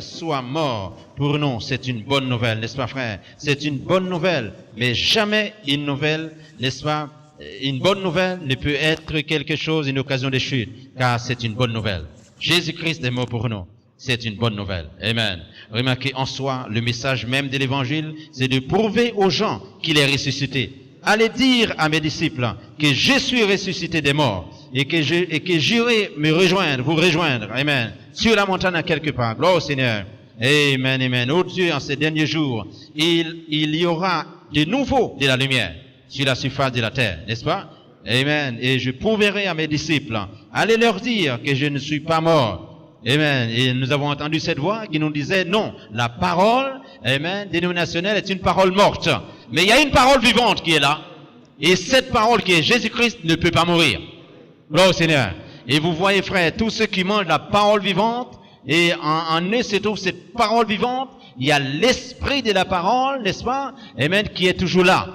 soit mort pour nous. C'est une bonne nouvelle, n'est-ce pas, frère? C'est une bonne nouvelle, mais jamais une nouvelle, n'est-ce pas? Une bonne nouvelle ne peut être quelque chose, une occasion de chute, car c'est une bonne nouvelle. Jésus-Christ est mort pour nous. C'est une bonne nouvelle. Amen. Remarquez en soi, le message même de l'évangile, c'est de prouver aux gens qu'il est ressuscité. Allez dire à mes disciples que je suis ressuscité des morts et que j'irai me rejoindre, vous rejoindre. Amen. Sur la montagne à quelque part. Gloire au Seigneur. Amen, amen. Oh Dieu, en ces derniers jours, il y aura de nouveau de la lumière sur la surface de la terre, n'est-ce pas? Amen. Et je prouverai à mes disciples, allez leur dire que je ne suis pas mort. Amen. Et nous avons entendu cette voix qui nous disait, non, la parole, amen, dénominationnelle est une parole morte. Mais il y a une parole vivante qui est là. Et cette parole qui est Jésus-Christ ne peut pas mourir. Gloire au Seigneur. Et vous voyez, frère, tous ceux qui mangent la parole vivante, et en eux se trouve cette parole vivante, il y a l'esprit de la parole, n'est-ce pas? Amen, qui est toujours là.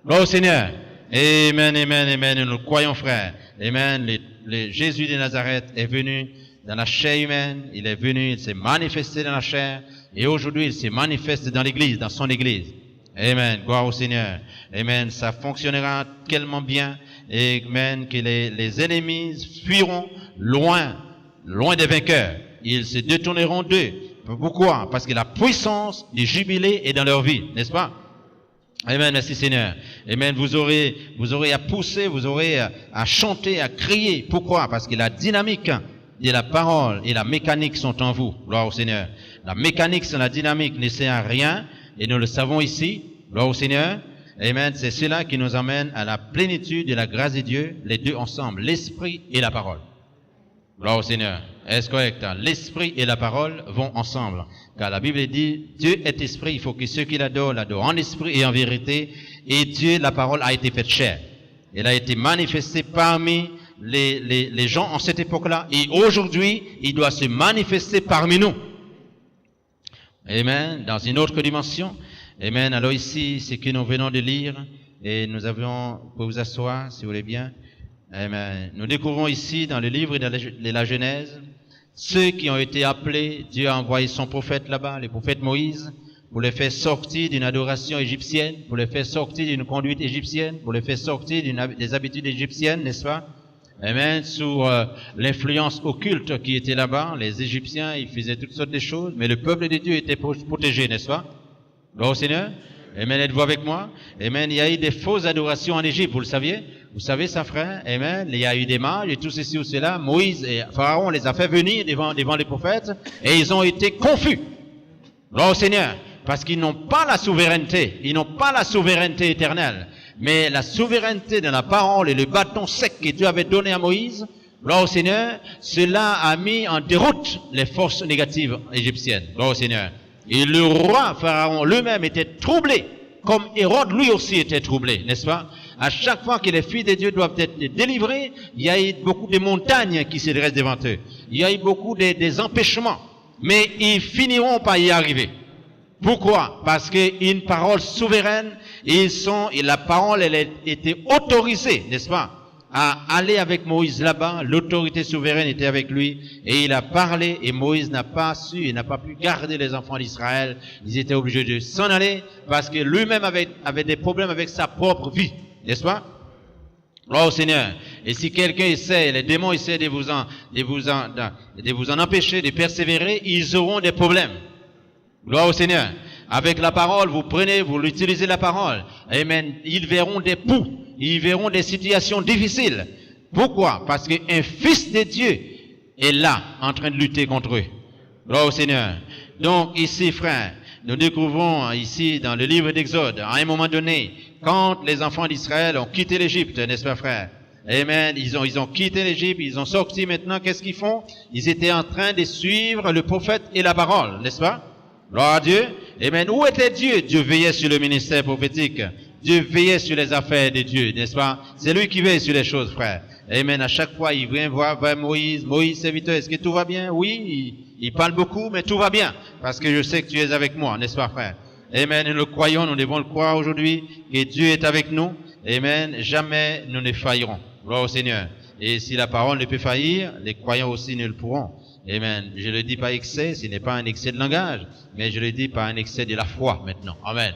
Gloire au Seigneur. Amen, amen, amen. Nous croyons, frère. Amen. Jésus de Nazareth est venu dans la chair humaine. Il est venu, il s'est manifesté dans la chair. Et aujourd'hui, il se manifeste dans l'église, dans son église. Amen. Gloire au Seigneur. Amen. Ça fonctionnera tellement bien. Amen. Que les ennemis fuiront loin des vainqueurs. Ils se détourneront d'eux. Pourquoi? Parce que la puissance du jubilé est dans leur vie. N'est-ce pas? Amen, merci Seigneur. Amen, vous aurez à pousser, vous aurez à chanter, à crier. Pourquoi? Parce que la dynamique de la parole et la mécanique sont en vous. Gloire au Seigneur. La mécanique sans la dynamique ne sert à rien, et nous le savons ici. Gloire au Seigneur. Amen, c'est cela qui nous amène à la plénitude de la grâce de Dieu, les deux ensemble, l'esprit et la parole. Gloire au Seigneur. Est-ce correct? L'esprit et la parole vont ensemble. Car la Bible dit, Dieu est esprit, il faut que ceux qui l'adorent en esprit et en vérité. Et Dieu, la parole a été faite chair. Elle a été manifestée parmi les gens en cette époque-là. Et aujourd'hui, il doit se manifester parmi nous. Amen. Dans une autre dimension. Amen. Alors ici, ce que nous venons de lire, et nous avons, pour vous asseoir, si vous voulez bien. Amen. Nous découvrons ici, dans le livre de la Genèse, ceux qui ont été appelés, Dieu a envoyé son prophète là-bas, le prophète Moïse, pour les faire sortir d'une adoration égyptienne, pour les faire sortir d'une conduite égyptienne, pour les faire sortir des habitudes égyptiennes, n'est-ce pas? Amen. Sous l'influence occulte qui était là-bas, les Égyptiens, ils faisaient toutes sortes de choses, mais le peuple de Dieu était protégé, n'est-ce pas? Gloire au Seigneur. Amen. Êtes-vous avec moi? Amen. Il y a eu des fausses adorations en Égypte, vous le saviez? Vous savez ça, frère? Amen. Il y a eu des mages et tout ceci ou cela. Moïse et Pharaon les a fait venir devant les prophètes et ils ont été confus. Gloire au Seigneur. Parce qu'ils n'ont pas la souveraineté. Ils n'ont pas la souveraineté éternelle. Mais la souveraineté de la parole et le bâton sec que Dieu avait donné à Moïse, gloire au Seigneur, cela a mis en déroute les forces négatives égyptiennes. Gloire au Seigneur. Et le roi Pharaon lui-même était troublé, comme Hérode lui aussi était troublé, n'est-ce pas? À chaque fois que les filles de Dieu doivent être délivrées, il y a eu beaucoup de montagnes qui se dressent devant eux. Il y a eu beaucoup des empêchements. Mais ils finiront par y arriver. Pourquoi? Parce qu'une parole souveraine, et la parole, elle a été autorisée, n'est-ce pas? À aller avec Moïse là-bas, l'autorité souveraine était avec lui, et il a parlé, et Moïse n'a pas pu garder les enfants d'Israël. Ils étaient obligés de s'en aller, parce que lui-même avait des problèmes avec sa propre vie, n'est-ce pas? Gloire au Seigneur. Et si quelqu'un essaie, les démons essaient de vous en empêcher, de persévérer, ils auront des problèmes. Gloire au Seigneur. Avec la parole, vous utilisez la parole. Amen. Ils verront des poux. Ils verront des situations difficiles. Pourquoi? Parce qu'un fils de Dieu est là, en train de lutter contre eux. Gloire au Seigneur. Donc, ici, frère, nous découvrons ici, dans le livre d'Exode, à un moment donné, quand les enfants d'Israël ont quitté l'Égypte, n'est-ce pas, frère? Amen. Ils ont quitté l'Égypte, ils ont sorti maintenant, qu'est-ce qu'ils font? Ils étaient en train de suivre le prophète et la parole, n'est-ce pas? Gloire à Dieu. Amen. Où était Dieu? Dieu veillait sur le ministère prophétique. Dieu veillait sur les affaires de Dieu, n'est-ce pas? C'est lui qui veille sur les choses, frère. Amen. À chaque fois, il vient voir vers Moïse. Moïse, serviteur, est-ce que tout va bien? Oui, il parle beaucoup, mais tout va bien. Parce que je sais que tu es avec moi, n'est-ce pas, frère? Amen. Nous le croyons, nous devons le croire aujourd'hui, que Dieu est avec nous. Amen. Jamais nous ne faillirons. Gloire au Seigneur. Et si la parole ne peut faillir, les croyants aussi ne le pourront. Amen. Je le dis par excès, ce n'est pas un excès de langage, mais je le dis par un excès de la foi maintenant. Amen.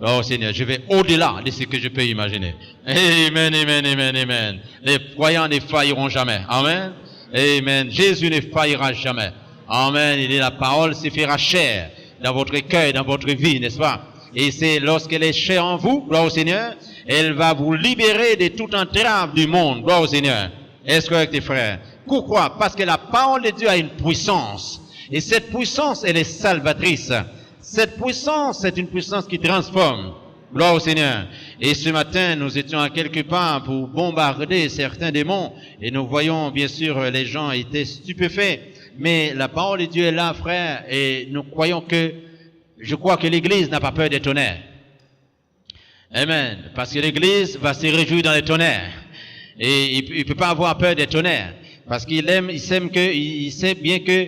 Oh Seigneur, je vais au-delà de ce que je peux imaginer. Amen, amen, amen, amen. Les croyants ne failliront jamais. Amen. Amen. Jésus ne faillira jamais. Amen. Il dit la parole se fera chair dans votre cœur, dans votre vie, n'est-ce pas? Et c'est lorsqu'elle est chère en vous, gloire au Seigneur, elle va vous libérer de toute entrave du monde, gloire au Seigneur. Est-ce correct, tes frères? Pourquoi? Parce que la parole de Dieu a une puissance. Et cette puissance, elle est salvatrice. Cette puissance, c'est une puissance qui transforme. Gloire au Seigneur. Et ce matin, nous étions à quelque part pour bombarder certains démons. Et nous voyons, bien sûr, les gens étaient stupéfaits. Mais la parole de Dieu est là, frère. Et nous croyons je crois que l'Église n'a pas peur des tonnerres. Amen. Parce que l'Église va se réjouir dans les tonnerres. Et il peut pas avoir peur des tonnerres. Parce qu'il sait bien que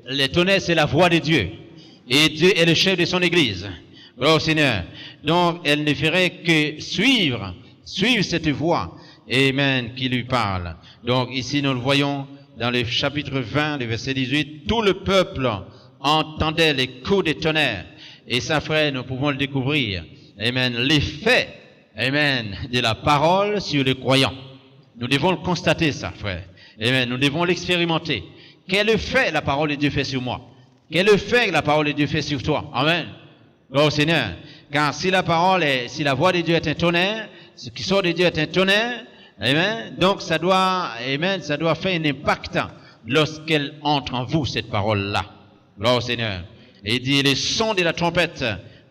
les tonnerres, c'est la voix de Dieu. Et Dieu est le chef de son Église. Gloire au Seigneur. Donc, elle ne ferait que suivre cette voix. Amen, qui lui parle. Donc, ici, nous le voyons dans le chapitre 20, le verset 18. Tout le peuple entendait les coups de tonnerre. Et ça, frère, nous pouvons le découvrir. Amen. L'effet, amen, de la parole sur les croyants. Nous devons le constater, ça, frère. Amen. Nous devons l'expérimenter. Quel effet la parole de Dieu fait sur moi? Quel effet la parole de Dieu fait sur toi? Amen. Gloire au Seigneur. Car si la voix de Dieu est un tonnerre, ce qui sort de Dieu est un tonnerre, amen, donc ça doit faire un impact lorsqu'elle entre en vous, cette parole-là. Gloire au Seigneur. Et il dit, les sons de la trompette.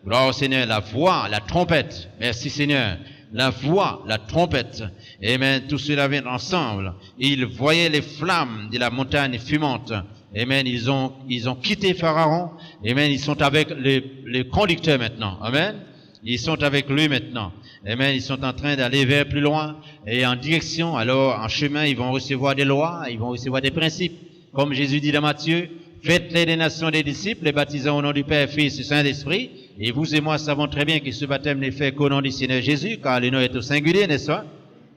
Gloire au Seigneur, la voix, la trompette. Merci Seigneur. La voix, la trompette. Amen. Tout cela vient ensemble. Ils voyaient les flammes de la montagne fumante. Amen. Ils ont quitté Pharaon. Amen. Ils sont avec le conducteur maintenant. Amen. Ils sont avec lui maintenant. Amen. Ils sont en train d'aller vers plus loin et en direction. Alors, en chemin, ils vont recevoir des lois, ils vont recevoir des principes. Comme Jésus dit dans Matthieu, faites-les des nations des disciples, les baptisant au nom du Père, Fils et Saint-Esprit. Et vous et moi savons très bien que ce baptême n'est fait qu'au nom du Seigneur Jésus, car le nom est au singulier, n'est-ce pas?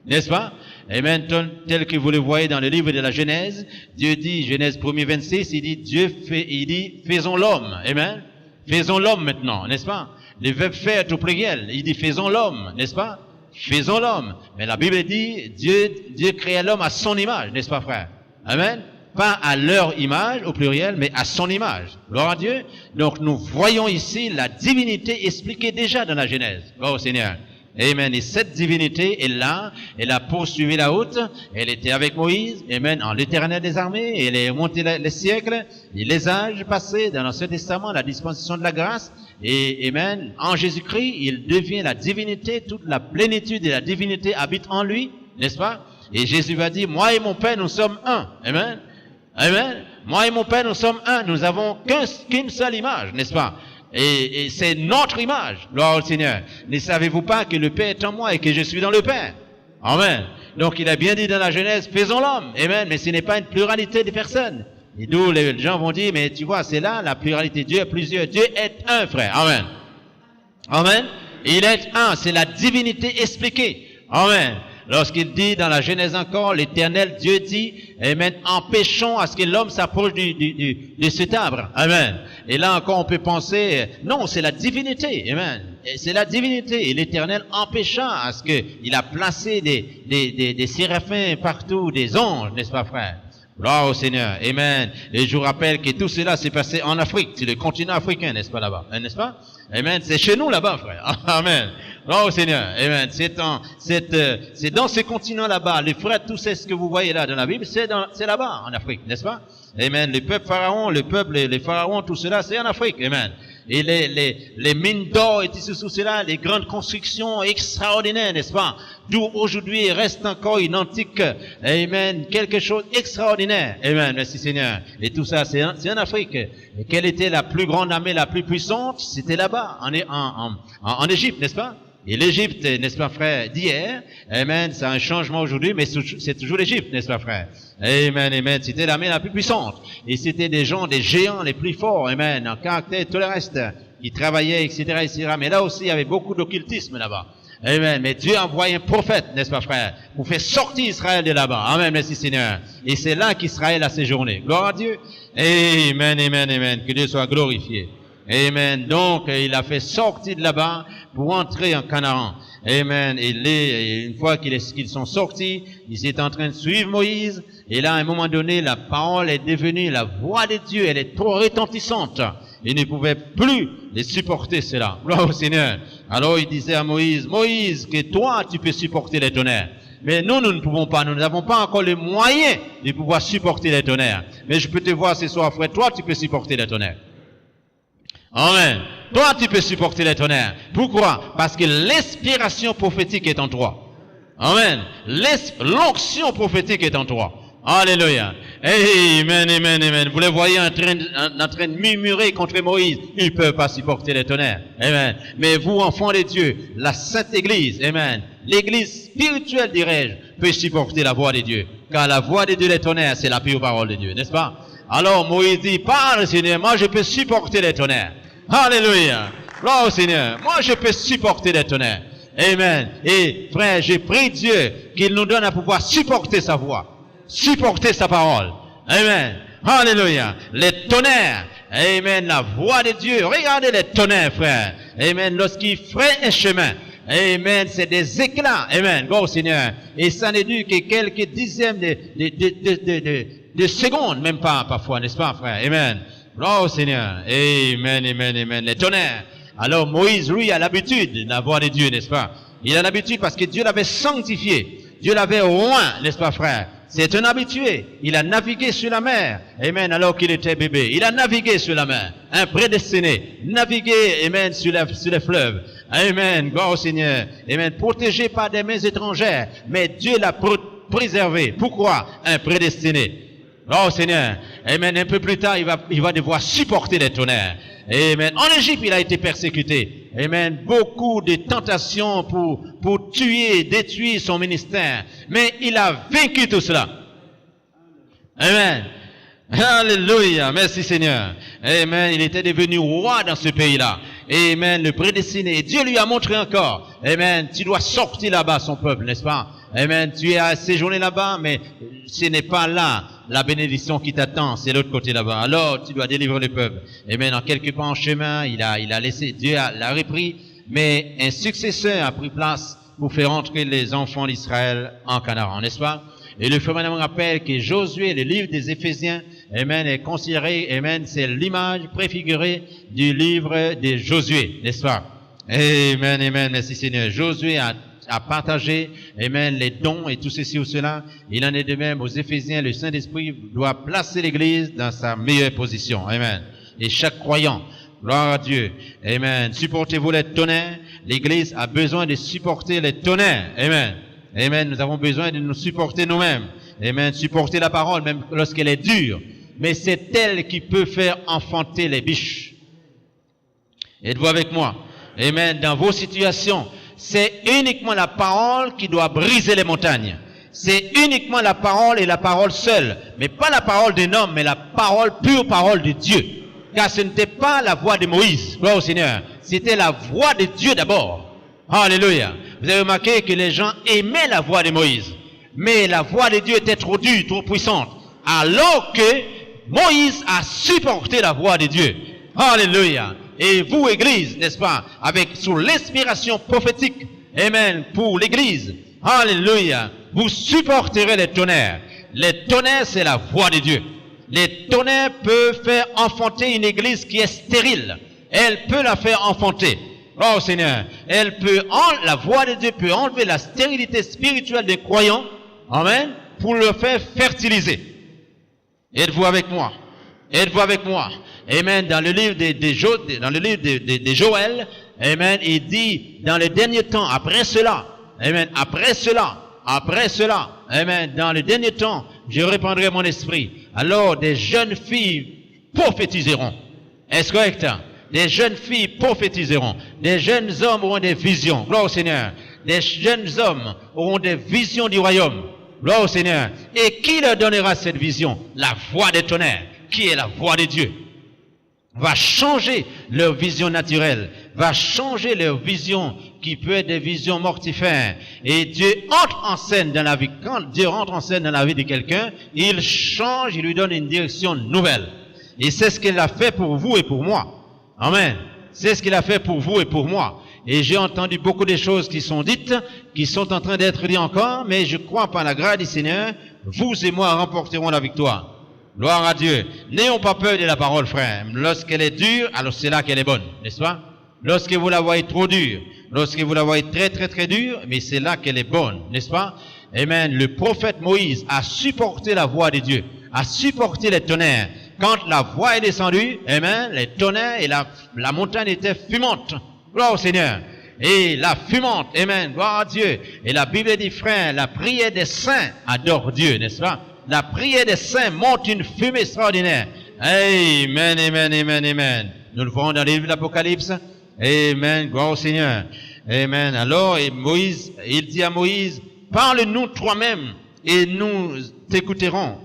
N'est-ce pas? Amen. Tel que vous le voyez dans le livre de la Genèse, Dieu dit, Genèse 1er 26, il dit, faisons l'homme. Amen. Faisons l'homme maintenant, n'est-ce pas? Le verbe faire au pluriel, il dit, faisons l'homme, n'est-ce pas? Faisons l'homme. Mais la Bible dit, Dieu créa l'homme à son image, n'est-ce pas, frère? Amen. Pas à leur image, au pluriel, mais à son image. Gloire à Dieu. Donc, nous voyons ici la divinité expliquée déjà dans la Genèse. Gloire au Seigneur. Amen. Et cette divinité est là, elle a poursuivi la route, elle était avec Moïse, amen, en l'Éternel des armées, elle est montée les siècles, et les âges passés dans l'Ancien Testament, la dispensation de la grâce, et amen, en Jésus-Christ, il devient la divinité, toute la plénitude de la divinité habite en lui, n'est-ce pas? Et Jésus va dire, moi et mon Père, nous sommes un, amen. Amen. Moi et mon Père, nous sommes un, nous avons qu'une seule image, n'est-ce pas? Et c'est notre image, gloire au Seigneur. Ne savez-vous pas que le Père est en moi et que je suis dans le Père? Amen. Donc il a bien dit dans la Genèse, faisons l'homme. Amen. Mais ce n'est pas une pluralité de personnes. Et d'où les gens vont dire, mais tu vois, c'est là la pluralité. Dieu est plusieurs. Dieu est un, frère. Amen. Amen. Il est un. C'est la divinité expliquée. Amen. Lorsqu'il dit dans la Genèse encore, l'Éternel Dieu dit, amen, empêchons à ce que l'homme s'approche de cet arbre. Amen. Et là encore on peut penser, non, c'est la divinité. Amen. C'est la divinité. Et l'Éternel empêcha à ce qu'il a placé des séraphins partout, des anges, n'est-ce pas, frère? Gloire au Seigneur. Amen. Et je vous rappelle que tout cela s'est passé en Afrique. C'est le continent africain, n'est-ce pas, là-bas? N'est-ce pas? Amen. C'est chez nous, là-bas, frère. Amen. Gloire au Seigneur. Amen. C'est dans ce continent là-bas. Les frères, tout ce que vous voyez là dans la Bible, c'est là-bas, en Afrique, n'est-ce pas? Amen. Le peuple pharaon, les pharaons, tout cela, c'est en Afrique. Amen. Et les mines d'or et tout cela, les grandes constructions extraordinaires, n'est-ce pas? D'où aujourd'hui reste encore une antique, amen, quelque chose d'extraordinaire. Amen. Merci Seigneur. Et tout ça, c'est en Afrique. Et quelle était la plus grande armée, la plus puissante? C'était là-bas, en Égypte, n'est-ce pas? Et l'Égypte, n'est-ce pas, frère, d'hier, amen, c'est un changement aujourd'hui, mais c'est toujours l'Égypte, n'est-ce pas, frère? Amen, amen, c'était l'armée la plus puissante. Et c'était des géants les plus forts, amen, en caractère et tout le reste, qui travaillaient, etc., etc. Mais là aussi, il y avait beaucoup d'occultisme là-bas. Amen. Mais Dieu a envoyé un prophète, n'est-ce pas, frère, pour faire sortir Israël de là-bas. Amen, merci Seigneur. Et c'est là qu'Israël a séjourné. Gloire à Dieu. Amen, amen, amen. Que Dieu soit glorifié. Amen. Donc, il a fait sortir de là-bas pour entrer en Canaan. Amen. Et une fois qu'ils sont sortis, ils étaient en train de suivre Moïse. Et là, à un moment donné, la parole est devenue la voix de Dieu. Elle est trop retentissante. Ils ne pouvaient plus les supporter, cela. Gloire au Seigneur. Alors, il disait à Moïse, Moïse, que toi, tu peux supporter les tonnerres. Mais nous ne pouvons pas. Nous n'avons pas encore les moyens de pouvoir supporter les tonnerres. Mais je peux te voir ce soir, frère. Toi, tu peux supporter les tonnerres. Amen. Toi, tu peux supporter les tonnerres. Pourquoi? Parce que l'inspiration prophétique est en toi. Amen. L'onction prophétique est en toi. Alléluia. Amen, amen, amen. Vous les voyez en train de murmurer contre Moïse. Ils ne peuvent pas supporter les tonnerres. Amen. Mais vous, enfants de Dieu, la Sainte Église, amen. L'église spirituelle, dirais-je, peut supporter la voix de Dieu. Car la voix de Dieu, les tonnerres, c'est la pure parole de Dieu, n'est-ce pas? Alors Moïse dit, parle Seigneur, moi je peux supporter les tonnerres. Alléluia. Gloire au Seigneur. Moi je peux supporter les tonnerres. Amen. Et frère, je prie Dieu qu'il nous donne à pouvoir supporter sa voix. Supporter sa parole. Amen. Alléluia. Les tonnerres. Amen. La voix de Dieu. Regardez les tonnerres, frère. Amen. Lorsqu'il ferait un chemin. Amen. C'est des éclats. Amen. Gloire au Seigneur. Et ça n'est dû que quelques dixièmes de secondes, même pas parfois, n'est-ce pas, frère? Amen. Gloire au Seigneur. Amen, amen, amen. Les tonnerres. Alors Moïse, lui, a l'habitude de la voix de Dieu, n'est-ce pas? Il a l'habitude parce que Dieu l'avait sanctifié. Dieu l'avait oint, n'est-ce pas, frère? C'est un habitué. Il a navigué sur la mer. Amen. Alors qu'il était bébé. Il a navigué sur la mer. Un prédestiné. Navigué, amen, sur les fleuves. Amen. Gloire au Seigneur. Amen. Protégé par des mains étrangères. Mais Dieu l'a préservé. Pourquoi? Un prédestiné. Gloire au Seigneur. Amen. Un peu plus tard, il va devoir supporter les tonnerres. Amen. En Égypte, il a été persécuté. Amen. Beaucoup de tentations pour tuer, détruire son ministère. Mais il a vaincu tout cela. Amen. Alléluia. Merci Seigneur. Amen. Il était devenu roi dans ce pays-là. Amen. Le prédestiné. Et Dieu lui a montré encore. Amen. Tu dois sortir là-bas, son peuple, n'est-ce pas? Amen. Tu as séjourné là-bas, mais ce n'est pas là la bénédiction qui t'attend, c'est l'autre côté là-bas. Alors, tu dois délivrer le peuple. Amen. En quelque part en chemin, il a laissé, Dieu l'a repris, mais un successeur a pris place pour faire entrer les enfants d'Israël en Canaan, n'est-ce pas? Et le frère me rappelle que Josué, le livre des Éphésiens, amen, est considéré, amen, c'est l'image préfigurée du livre de Josué, n'est-ce pas? Amen, amen, merci Seigneur. Josué a partagé, amen, les dons et tout ceci ou cela. Il en est de même aux Éphésiens. Le Saint-Esprit doit placer l'Église dans sa meilleure position. Amen. Et chaque croyant, gloire à Dieu, amen. Supportez-vous les tonnerres. L'Église a besoin de supporter les tonnerres. Amen. Amen. Nous avons besoin de nous supporter nous-mêmes. Amen. Supporter la parole, même lorsqu'elle est dure. Mais c'est elle qui peut faire enfanter les biches. Êtes-vous avec moi? Amen. Dans vos situations, c'est uniquement la parole qui doit briser les montagnes. C'est uniquement la parole et la parole seule. Mais pas la parole d'un homme, mais la parole, pure parole de Dieu. Car ce n'était pas la voix de Moïse, gloire au Seigneur. C'était la voix de Dieu d'abord. Alléluia. Vous avez remarqué que les gens aimaient la voix de Moïse. Mais la voix de Dieu était trop dure, trop puissante. Alors que Moïse a supporté la voix de Dieu. Alléluia. Et vous, Église, n'est-ce pas, sous l'inspiration prophétique, amen, pour l'Église, alléluia, vous supporterez les tonnerres. Les tonnerres, c'est la voix de Dieu. Les tonnerres peuvent faire enfanter une Église qui est stérile. Elle peut la faire enfanter. Oh Seigneur, la voix de Dieu peut enlever la stérilité spirituelle des croyants, amen, pour le faire fertiliser. Êtes-vous avec moi? Êtes-vous avec moi? Amen. Dans le livre de Joël, amen, il dit, dans le dernier temps, après cela, amen, amen, dans le dernier temps, je répandrai mon esprit. Alors, des jeunes filles prophétiseront. Est-ce correct? Des jeunes filles prophétiseront. Des jeunes hommes auront des visions. Gloire au Seigneur. Des jeunes hommes auront des visions du royaume. Gloire au Seigneur. Et qui leur donnera cette vision? La voix des tonnerres, qui est la voix de Dieu, va changer leur vision naturelle, va changer leur vision, qui peut être des visions mortifères. Et Dieu entre en scène dans la vie. Quand Dieu entre en scène dans la vie de quelqu'un, il change, il lui donne une direction nouvelle. Et c'est ce qu'il a fait pour vous et pour moi. Amen. C'est ce qu'il a fait pour vous et pour moi. Et j'ai entendu beaucoup de choses qui sont dites, qui sont en train d'être dites encore, mais je crois par la grâce du Seigneur, vous et moi remporterons la victoire. Gloire à Dieu. N'ayons pas peur de la parole, frère. Lorsqu'elle est dure, alors c'est là qu'elle est bonne, n'est-ce pas? Lorsque vous la voyez trop dure, lorsque vous la voyez très très très dure, mais c'est là qu'elle est bonne, n'est-ce pas? Amen. Le prophète Moïse a supporté la voix de Dieu, a supporté les tonnerres. Quand la voix est descendue, amen, les tonnerres et la montagne étaient fumantes. Gloire au Seigneur. Et la fumante, amen, gloire à Dieu. Et la Bible dit, frère, la prière des saints adore Dieu, n'est-ce pas? La prière des saints monte une fumée extraordinaire. Amen, amen, amen, amen. Nous le voyons dans le livre de l'Apocalypse. Amen, gloire au Seigneur. Amen. Alors, et Moïse, il dit à Moïse, parle-nous toi-même et nous t'écouterons,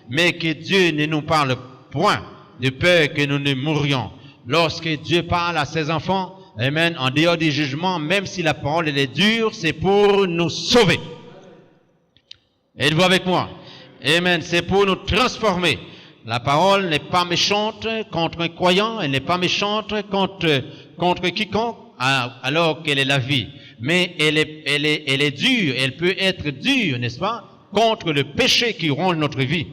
mais que Dieu ne nous parle point, de peur que nous ne mourions. Lorsque Dieu parle à ses enfants, amen, en dehors du jugement, même si la parole elle est dure, c'est pour nous sauver. Êtes-vous avec moi? Amen, c'est pour nous transformer. La parole n'est pas méchante contre un croyant, elle n'est pas méchante contre quiconque, alors qu'elle est la vie. Mais elle est dure, elle peut être dure, n'est-ce pas? Contre le péché qui ronge notre vie,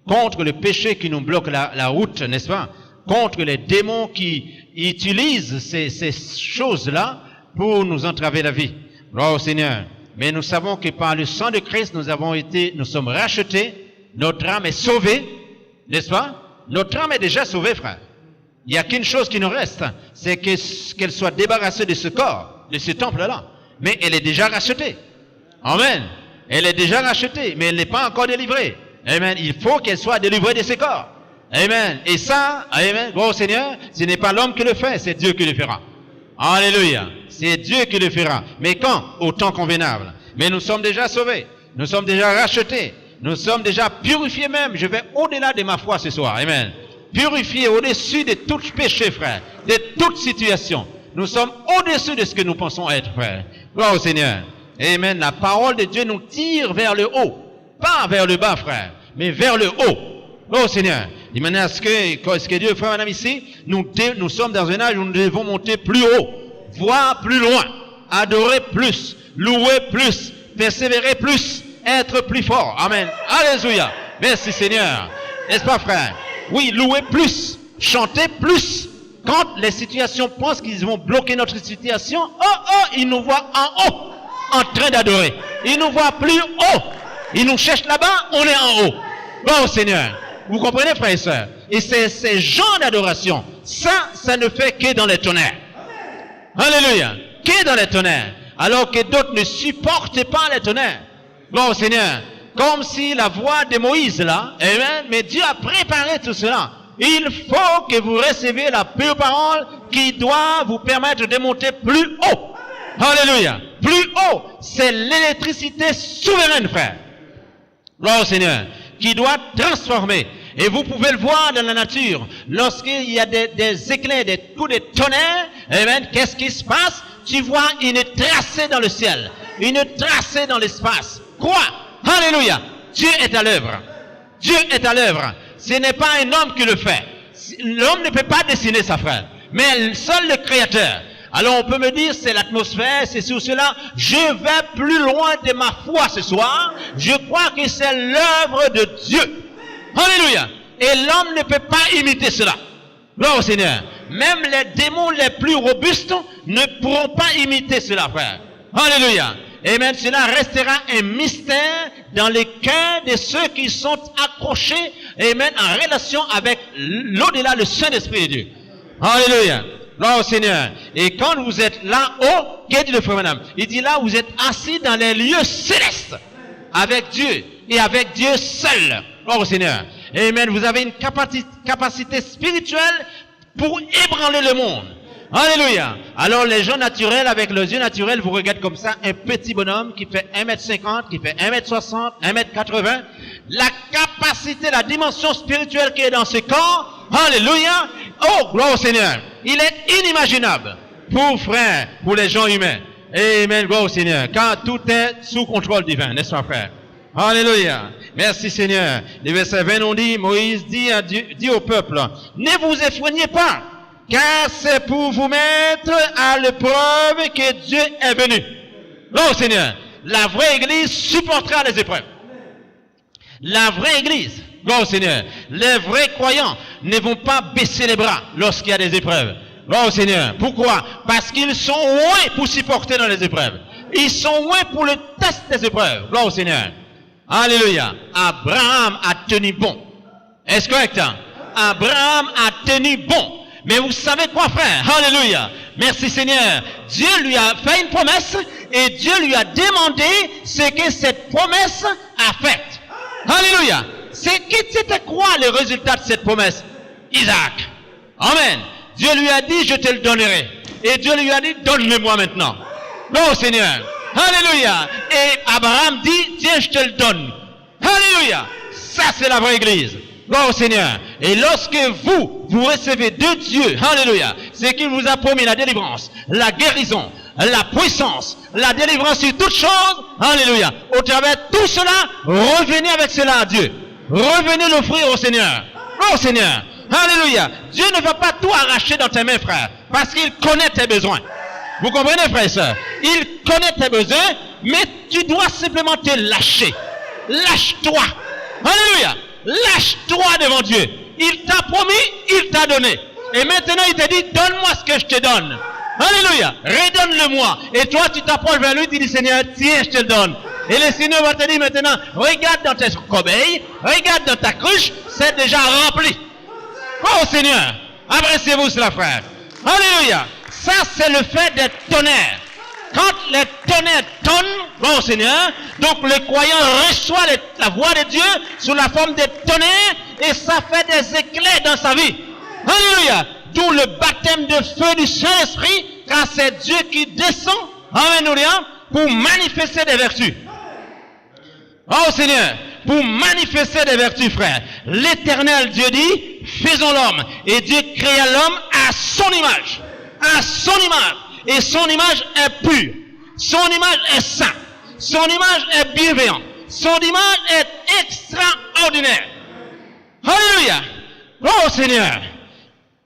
contre le péché qui nous bloque la route, n'est-ce pas? Contre les démons qui utilisent ces choses-là pour nous entraver la vie. Gloire au Seigneur. Mais nous savons que par le sang de Christ, nous sommes rachetés, notre âme est sauvée, n'est-ce pas? Notre âme est déjà sauvée, frère. Il n'y a qu'une chose qui nous reste, c'est qu'elle soit débarrassée de ce corps, de ce temple-là. Mais elle est déjà rachetée. Amen. Elle est déjà rachetée, mais elle n'est pas encore délivrée. Amen. Il faut qu'elle soit délivrée de ce corps. Amen. Et ça, amen, gloire au Seigneur, ce n'est pas l'homme qui le fait, c'est Dieu qui le fera. Alléluia. C'est Dieu qui le fera. Mais quand? Au temps convenable. Mais nous sommes déjà sauvés. Nous sommes déjà rachetés. Nous sommes déjà purifiés même. Je vais au-delà de ma foi ce soir. Amen. Purifiés au-dessus de tout péché, frère. De toute situation. Nous sommes au-dessus de ce que nous pensons être, frère. Gloire au Seigneur. Amen. La parole de Dieu nous tire vers le haut. Pas vers le bas, frère. Mais vers le haut. Gloire au Seigneur. De manière à ce que Dieu, frère, madame, ici, nous sommes dans un âge où nous devons monter plus haut. Voir plus loin. Adorer plus. Louer plus. Persévérer plus. Être plus fort. Amen. Alléluia. Merci Seigneur. N'est-ce pas, frère? Oui, louer plus. Chanter plus. Quand les situations pensent qu'ils vont bloquer notre situation, ils nous voient en haut, en train d'adorer. Ils nous voient plus haut. Ils nous cherchent là-bas, on est en haut. Bon, Seigneur. Vous comprenez, frères et sœurs? Et c'est ces genres d'adoration. Ça ne fait que dans les tonnerres. Alléluia. Que dans les tonnerres. Alors que d'autres ne supportent pas les tonnerres. Bon, Seigneur. Comme si la voix de Moïse là, amen, mais Dieu a préparé tout cela. Il faut que vous receviez la pure parole qui doit vous permettre de monter plus haut. Alléluia. Plus haut, c'est l'électricité souveraine, frère. Gloire au Seigneur, qui doit transformer. Et vous pouvez le voir dans la nature. Lorsqu'il y a des éclairs, des coups de tonnerre, amen, qu'est-ce qui se passe? Tu vois une tracée dans le ciel, une tracée dans l'espace. Quoi? Alléluia. Dieu est à l'œuvre. Dieu est à l'œuvre. Ce n'est pas un homme qui le fait. L'homme ne peut pas dessiner ça, frère. Mais seul le Créateur. Alors on peut me dire, c'est l'atmosphère, c'est sur cela. Je vais plus loin de ma foi ce soir. Je crois que c'est l'œuvre de Dieu. Alléluia. Et l'homme ne peut pas imiter cela. Gloire au Seigneur. Même les démons les plus robustes ne pourront pas imiter cela, frère. Alléluia. Et même cela restera un mystère dans les cœurs de ceux qui sont accrochés et même en relation avec l'au-delà, le Saint-Esprit de Dieu. Alléluia. Gloire au Seigneur. Et quand vous êtes là-haut, qu'est-ce dit le frère madame? Il dit là, vous êtes assis dans les lieux célestes avec Dieu et avec Dieu seul. Gloire au Seigneur. Amen. Vous avez une capacité spirituelle pour ébranler le monde. Alléluia. Alors les gens naturels, avec leurs yeux naturels, vous regardent comme ça, un petit bonhomme qui fait 1m50, qui fait 1m60, 1m80. La capacité, la dimension spirituelle qui est dans ce corps, alléluia, Oh, gloire au Seigneur. Il est inimaginable pour frère, pour les gens humains. Amen, gloire au Seigneur. Car tout est sous contrôle divin, n'est-ce pas, frère? Alléluia. Merci, Seigneur. Les versets 20 on dit, Moïse dit au peuple, ne vous effrayez pas, car c'est pour vous mettre à l'épreuve que Dieu est venu. Gloire au Seigneur. La vraie Église supportera les épreuves. La vraie Église, gloire au Seigneur, les vrais croyants ne vont pas baisser les bras lorsqu'il y a des épreuves. Gloire au Seigneur. Pourquoi? Parce qu'ils sont loin pour supporter dans les épreuves. Ils sont loin pour le test des épreuves. Gloire au Seigneur. Alléluia. Abraham a tenu bon. Est-ce correct? Abraham a tenu bon. Mais vous savez quoi, frère? Alléluia. Merci, Seigneur. Dieu lui a fait une promesse et Dieu lui a demandé ce que cette promesse a fait. Alléluia. C'était quoi le résultat de cette promesse? Isaac. Amen. Dieu lui a dit, je te le donnerai. Et Dieu lui a dit, donne-le-moi maintenant. Non, Seigneur. Alléluia. Et Abraham dit, tiens, je te le donne. Alléluia. Ça, c'est la vraie Église. Gloire au Seigneur. Et lorsque vous recevez de Dieu, alléluia, c'est qu'il vous a promis la délivrance, la guérison, la puissance, la délivrance sur toutes choses, alléluia. Au travers de tout cela, revenez avec cela à Dieu. Revenez l'offrir au Seigneur. Gloire au Seigneur. Alléluia. Dieu ne va pas tout arracher dans tes mains, frère, parce qu'il connaît tes besoins. Vous comprenez, frère et soeur? Il connaît tes besoins, mais tu dois simplement te lâcher. Lâche-toi. Alléluia. Lâche-toi devant Dieu. Il t'a promis, il t'a donné. Et maintenant, il te dit, donne-moi ce que je te donne. Alléluia. Redonne-le-moi. Et toi, tu t'approches vers lui, tu dis, Seigneur, tiens, je te le donne. Et le Seigneur va te dire maintenant, regarde dans tes corbeilles, regarde dans ta cruche, c'est déjà rempli. Oh Seigneur, appréciez-vous cela, frère. Alléluia. Ça, c'est le fait des tonnerres. Quand les tonnerres tonnent, bon Seigneur, donc le croyant reçoit la voix de Dieu sous la forme des tonnerres et ça fait des éclairs dans sa vie. Alléluia. D'où le baptême de feu du Saint-Esprit, car c'est Dieu qui descend, alléluia, pour manifester des vertus. Oh Seigneur, pour manifester des vertus, frère. L'Éternel Dieu dit, faisons l'homme. Et Dieu créa l'homme à son image. À son image. Et son image est pure. Son image est sainte. Son image est bienveillante. Son image est extraordinaire. Alléluia. Oh Seigneur.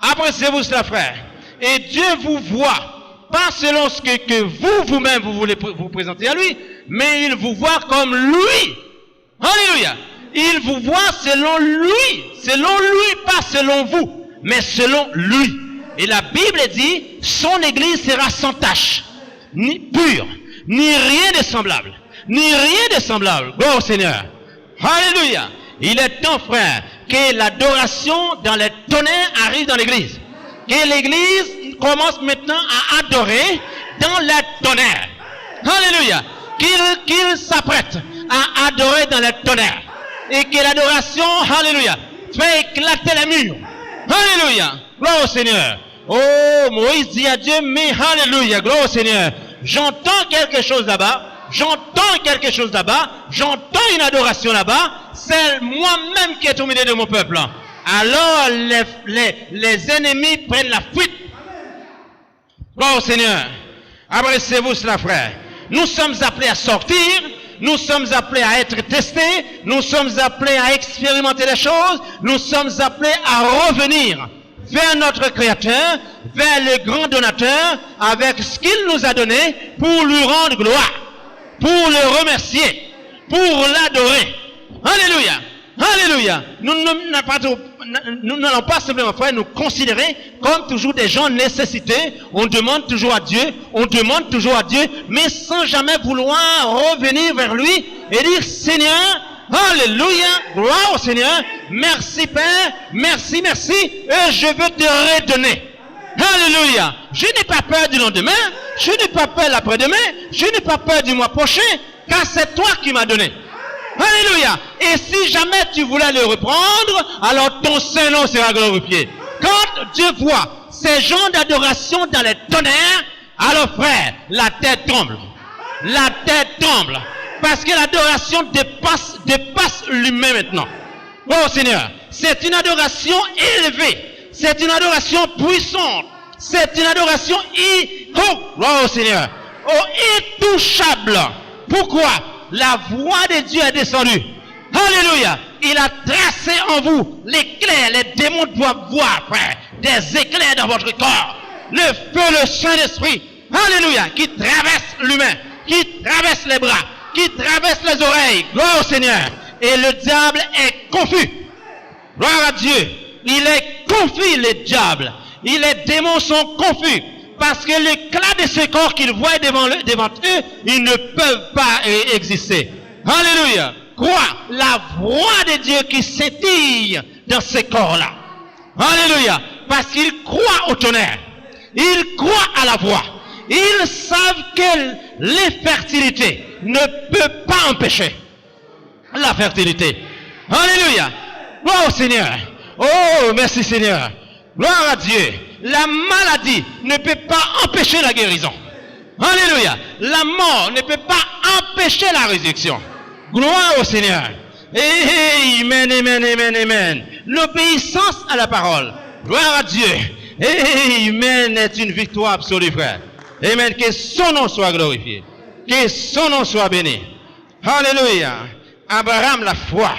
Appréciez-vous cela, frère. Et Dieu vous voit, pas selon ce que vous-même vous voulez vous présenter à lui, mais il vous voit comme lui. Alléluia. Il vous voit selon lui, pas selon vous, mais selon lui. Et la Bible dit, son église sera sans tache, ni pure, ni rien de semblable, Gloire au Seigneur. Alléluia. Il est temps, frère, que l'adoration dans les tonnerres arrive dans l'église. Que l'église commence maintenant à adorer dans les tonnerres. Alléluia. Qu'il s'apprête à adorer dans les tonnerres. Et que l'adoration, alléluia, fait éclater les murs. Alléluia. Gloire au Seigneur. Oh, Moïse dit à Dieu, mais alléluia, gloire au Seigneur. J'entends quelque chose là-bas. J'entends une adoration là-bas. C'est moi-même qui est au milieu de mon peuple. Alors les ennemis prennent la fuite. Gloire au Seigneur. Appréciez-vous cela, frère. Nous sommes appelés à sortir. Nous sommes appelés à être testés. Nous sommes appelés à expérimenter les choses. Nous sommes appelés à revenir vers notre Créateur, vers le grand donateur, avec ce qu'il nous a donné pour lui rendre gloire, pour le remercier, pour l'adorer. Alléluia. Alléluia. Nous n'allons pas simplement, frère, nous considérer comme toujours des gens nécessités. On demande toujours à Dieu, mais sans jamais vouloir revenir vers lui et dire, Seigneur, alléluia, gloire au Seigneur, merci Père, merci, et je veux te redonner. Alléluia. Je n'ai pas peur du lendemain, je n'ai pas peur l'après-demain, je n'ai pas peur du mois prochain, car c'est toi qui m'as donné. Alléluia. Et si jamais tu voulais le reprendre, alors ton Saint-Nom sera glorifié. Quand Dieu voit ces gens d'adoration dans les tonnerres, alors frère, la tête tremble. Parce que l'adoration dépasse l'humain maintenant. Oh Seigneur, c'est une adoration élevée. c'est une adoration puissante. C'est une adoration gloire au Seigneur. Intouchable. Pourquoi? La voix de Dieu est descendue. Alléluia. Il a tracé en vous l'éclair. Les démons doivent voir, frère, des éclairs dans votre corps. Le feu, le Saint-Esprit. Alléluia. Qui traverse l'humain, qui traverse les bras, qui traverse les oreilles. Gloire au Seigneur. Et le diable est confus. Gloire à Dieu. Il est confus, le diable. Et les démons sont confus. Parce que l'éclat de ce corps qu'ils voient devant eux, ils ne peuvent pas exister. Alléluia. Crois la voix de Dieu qui scintille dans ces corps-là. Alléluia. Parce qu'ils croient au tonnerre. Ils croient à la voix. Ils savent que l'infertilité ne peut pas empêcher la fertilité. Alléluia. Gloire au Seigneur. Oh, merci Seigneur. Gloire à Dieu. La maladie ne peut pas empêcher la guérison. Alléluia. La mort ne peut pas empêcher la résurrection. Gloire au Seigneur. Amen, amen, amen, amen. L'obéissance à la parole. Gloire à Dieu. Amen est une victoire absolue, frère. Amen. Que son nom soit glorifié. Que son nom soit béni. Alléluia. Abraham la foi.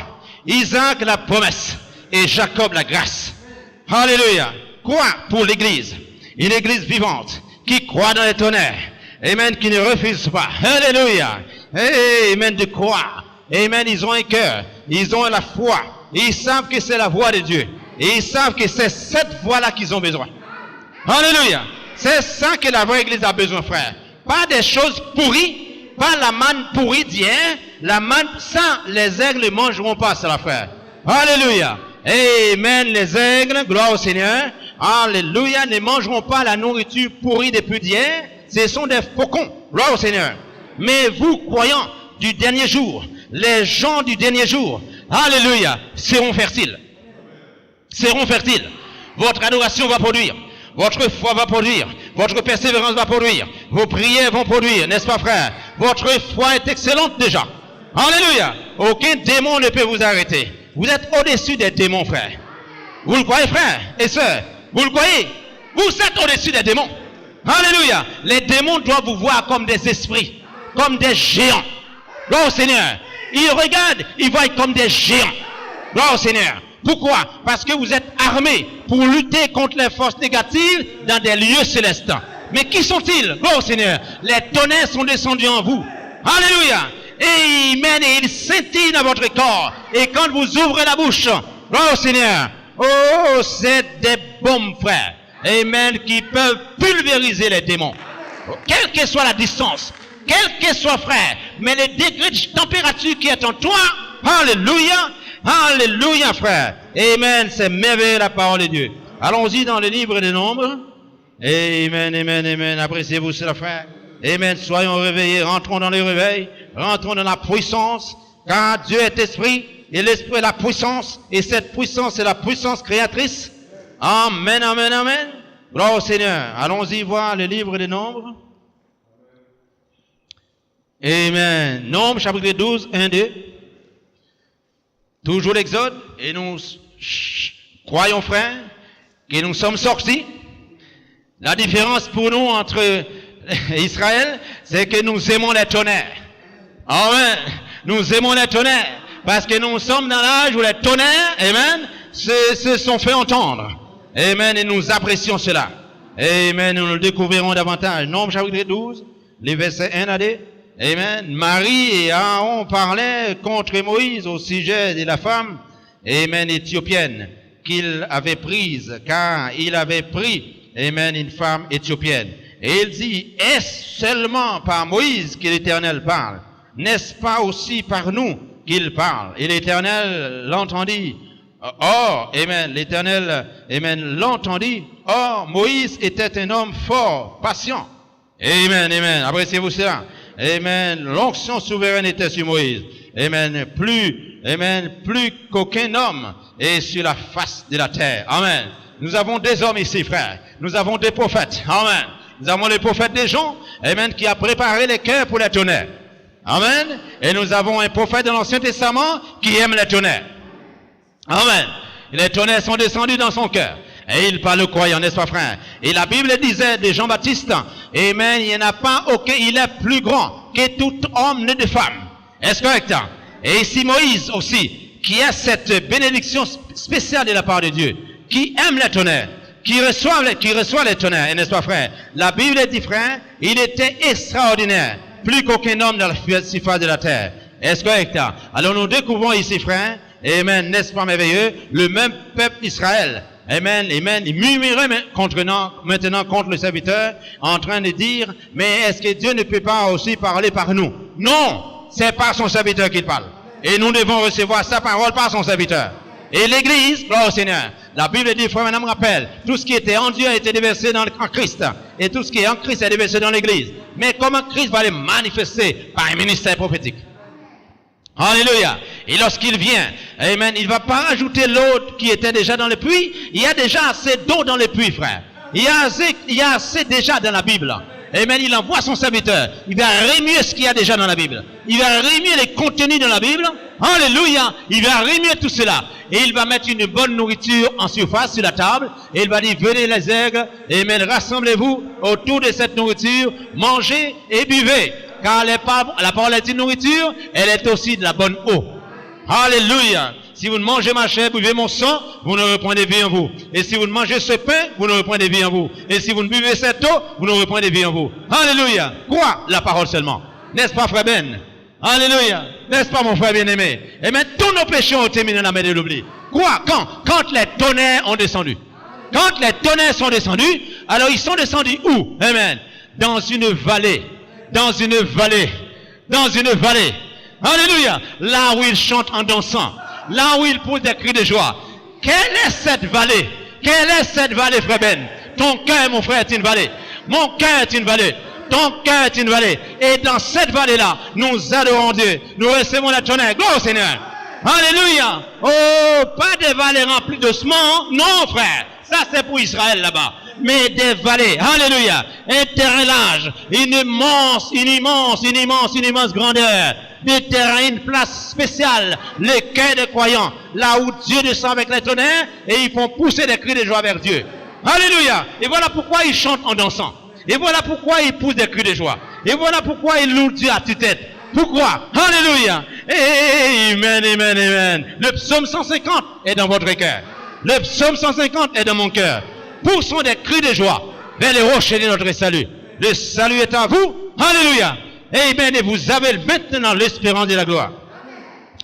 Isaac la promesse. Et Jacob la grâce. Alléluia. Quoi pour l'église? Une église vivante qui croit dans les tonnerres. Amen. Qui ne refuse pas. Alléluia. Amen. De croire. Amen. Ils ont un cœur. Ils ont la foi. Ils savent que c'est la voix de Dieu. Et ils savent que c'est cette voix-là qu'ils ont besoin. Alléluia. C'est ça que la vraie église a besoin, frère. Pas des choses pourries. Pas la manne pourrie d'hier. La manne, ça, les aigles ne mangeront pas, c'est la frère. Alléluia. Amen. Les aigles, gloire au Seigneur. Alléluia. Ne mangeront pas la nourriture pourrie depuis d'hier. Ce sont des faucons. Gloire au Seigneur. Mais vous, croyants du dernier jour, les gens du dernier jour, alléluia, seront fertiles. Seront fertiles. Votre adoration va produire. Votre foi va produire. Votre persévérance va produire. Vos prières vont produire, n'est-ce pas, frère? Votre foi est excellente déjà. Alléluia. Aucun démon ne peut vous arrêter. Vous êtes au-dessus des démons, frère. Vous le croyez, frère et sœurs? Vous le croyez? Vous êtes au-dessus des démons. Alléluia. Les démons doivent vous voir comme des esprits, comme des géants. Gloire au Seigneur. Ils regardent, ils voient comme des géants. Gloire au Seigneur. Pourquoi? Parce que vous êtes armés pour lutter contre les forces négatives dans des lieux célestes. Mais qui sont-ils? Gloire au Seigneur. Les tonnerres sont descendus en vous. Alléluia. Amen. Et ils scintillent dans votre corps. Et quand vous ouvrez la bouche, gloire au Seigneur. Oh, c'est des bombes, frères. Amen. Qui peuvent pulvériser les démons. Quelle que soit la distance. Quel que soit, frère. Mais le degré de température qui est en toi. Alléluia. Alléluia, frère. Amen. C'est merveilleux la parole de Dieu. Allons-y dans le livre des Nombres. Amen, amen, amen. Appréciez-vous cela, frère. Amen. Soyons réveillés. Rentrons dans le réveil. Rentrons dans la puissance. Car Dieu est esprit. Et l'esprit est la puissance. Et cette puissance est la puissance créatrice. Amen, amen, amen. Gloire au Seigneur. Allons-y voir le livre des Nombres. Amen. Nombres, chapitre 12, 1, 2. Toujours l'Exode, et nous croyons, frères, que nous sommes sortis. La différence pour nous entre Israël, c'est que nous aimons les tonnerres. Amen. Nous aimons les tonnerres, parce que nous sommes dans l'âge où les tonnerres, amen, se sont fait entendre. Amen, et nous apprécions cela. Amen, nous le découvrirons davantage. Nombres chapitre 12, les versets 1 à 2. Amen. Marie et Aaron parlaient contre Moïse au sujet de la femme, amen, éthiopienne qu'il avait prise, car il avait pris, amen, une femme éthiopienne. Et il dit, est-ce seulement par Moïse que l'Éternel parle? N'est-ce pas aussi par nous qu'il parle? Et l'Éternel l'entendit. Or, amen, l'Éternel, amen, l'entendit. Or, Moïse était un homme fort, patient. Amen, amen. Appréciez-vous cela? Amen. L'onction souveraine était sur Moïse. Amen. Plus qu'aucun homme est sur la face de la terre. Amen. Nous avons des hommes ici, frères. Nous avons des prophètes. Amen. Nous avons les prophètes des gens. Amen. Qui a préparé les cœurs pour les tonnerres. Amen. Et nous avons un prophète de l'Ancien Testament qui aime les tonnerres. Amen. Et les tonnerres sont descendus dans son cœur. Et il parle aux croyants, n'est-ce pas, frère? Et la Bible disait de Jean-Baptiste, amen, il n'y en a pas aucun, il est plus grand que tout homme né de femme. Est-ce correct? Et ici Moïse aussi, qui a cette bénédiction spéciale de la part de Dieu, qui aime les tonnerres, qui reçoit les tonnerres, et n'est-ce pas, frère? La Bible dit, frère, il était extraordinaire, plus qu'aucun homme dans la surface de la terre. Est-ce correct? Alors nous découvrons ici, frère, amen, n'est-ce pas merveilleux, le même peuple d'Israël. Amen, amen. Il murmurait maintenant contre le serviteur, en train de dire, mais est-ce que Dieu ne peut pas aussi parler par nous? Non, c'est par son serviteur qu'il parle. Et nous devons recevoir sa parole par son serviteur. Et l'Église, gloire au Seigneur. La Bible dit, frère, madame, rappelle, tout ce qui était en Dieu a été déversé en Christ. Et tout ce qui est en Christ est déversé dans l'Église. Mais comment Christ va les manifester par un ministère prophétique? Alléluia. Et lorsqu'il vient, amen, il ne va pas rajouter l'eau qui était déjà dans le puits. Il y a déjà assez d'eau dans le puits, frère. Il y a assez déjà dans la Bible. Amen, il envoie son serviteur. Il va remuer ce qu'il y a déjà dans la Bible. Il va remuer les contenus dans la Bible. Alléluia. Il va remuer tout cela. Et il va mettre une bonne nourriture en surface sur la table. Et il va dire, venez les aigres. Amen, rassemblez-vous autour de cette nourriture. Mangez et buvez. Car la parole est une nourriture, elle est aussi de la bonne eau. Alléluia. Si vous ne mangez ma chair, buvez mon sang, vous n'aurez point de vie en vous. Et si vous ne mangez ce pain, vous n'aurez point de vie en vous. Et si vous ne buvez cette eau, vous n'aurez point de vie en vous. Alléluia. Quoi? La parole seulement. N'est-ce pas, frère Ben? Alléluia. N'est-ce pas, mon frère bien-aimé? Et maintenant, tous nos péchés ont été mis dans la main de l'oubli. Quoi? Quand les tonnerres ont descendu. Quand les tonnerres sont descendus, alors ils sont descendus où? Amen. Dans une vallée. Dans une vallée. Dans une vallée. Alléluia. Là où ils chantent en dansant. Là où ils poussent des cris de joie. Quelle est cette vallée? Quelle est cette vallée, frère Ben? Ton cœur, mon frère, est une vallée. Mon cœur est une vallée. Ton cœur est une vallée. Et dans cette vallée-là, nous adorons Dieu. Nous recevons la tonnerre. Gloire au Seigneur. Alléluia. Oh, pas des vallées remplies de semences. Non, frère. Ça, c'est pour Israël là-bas. Mais des vallées. Alléluia. Un terrain large. Une immense grandeur. Des terrains, une place spéciale. Le cœur des croyants. Là où Dieu descend avec les tonnerres et ils font pousser des cris de joie vers Dieu. Alléluia. Et voilà pourquoi ils chantent en dansant. Et voilà pourquoi ils poussent des cris de joie. Et voilà pourquoi ils louent Dieu à tue-tête. Pourquoi? Alléluia. Amen, amen, amen. Le psaume 150 est dans votre cœur. Le psaume 150 est dans mon cœur. Poussons des cris de joie vers les rochers de notre salut. Le salut est à vous. Alléluia. Amen. Et vous avez maintenant l'espérance de la gloire.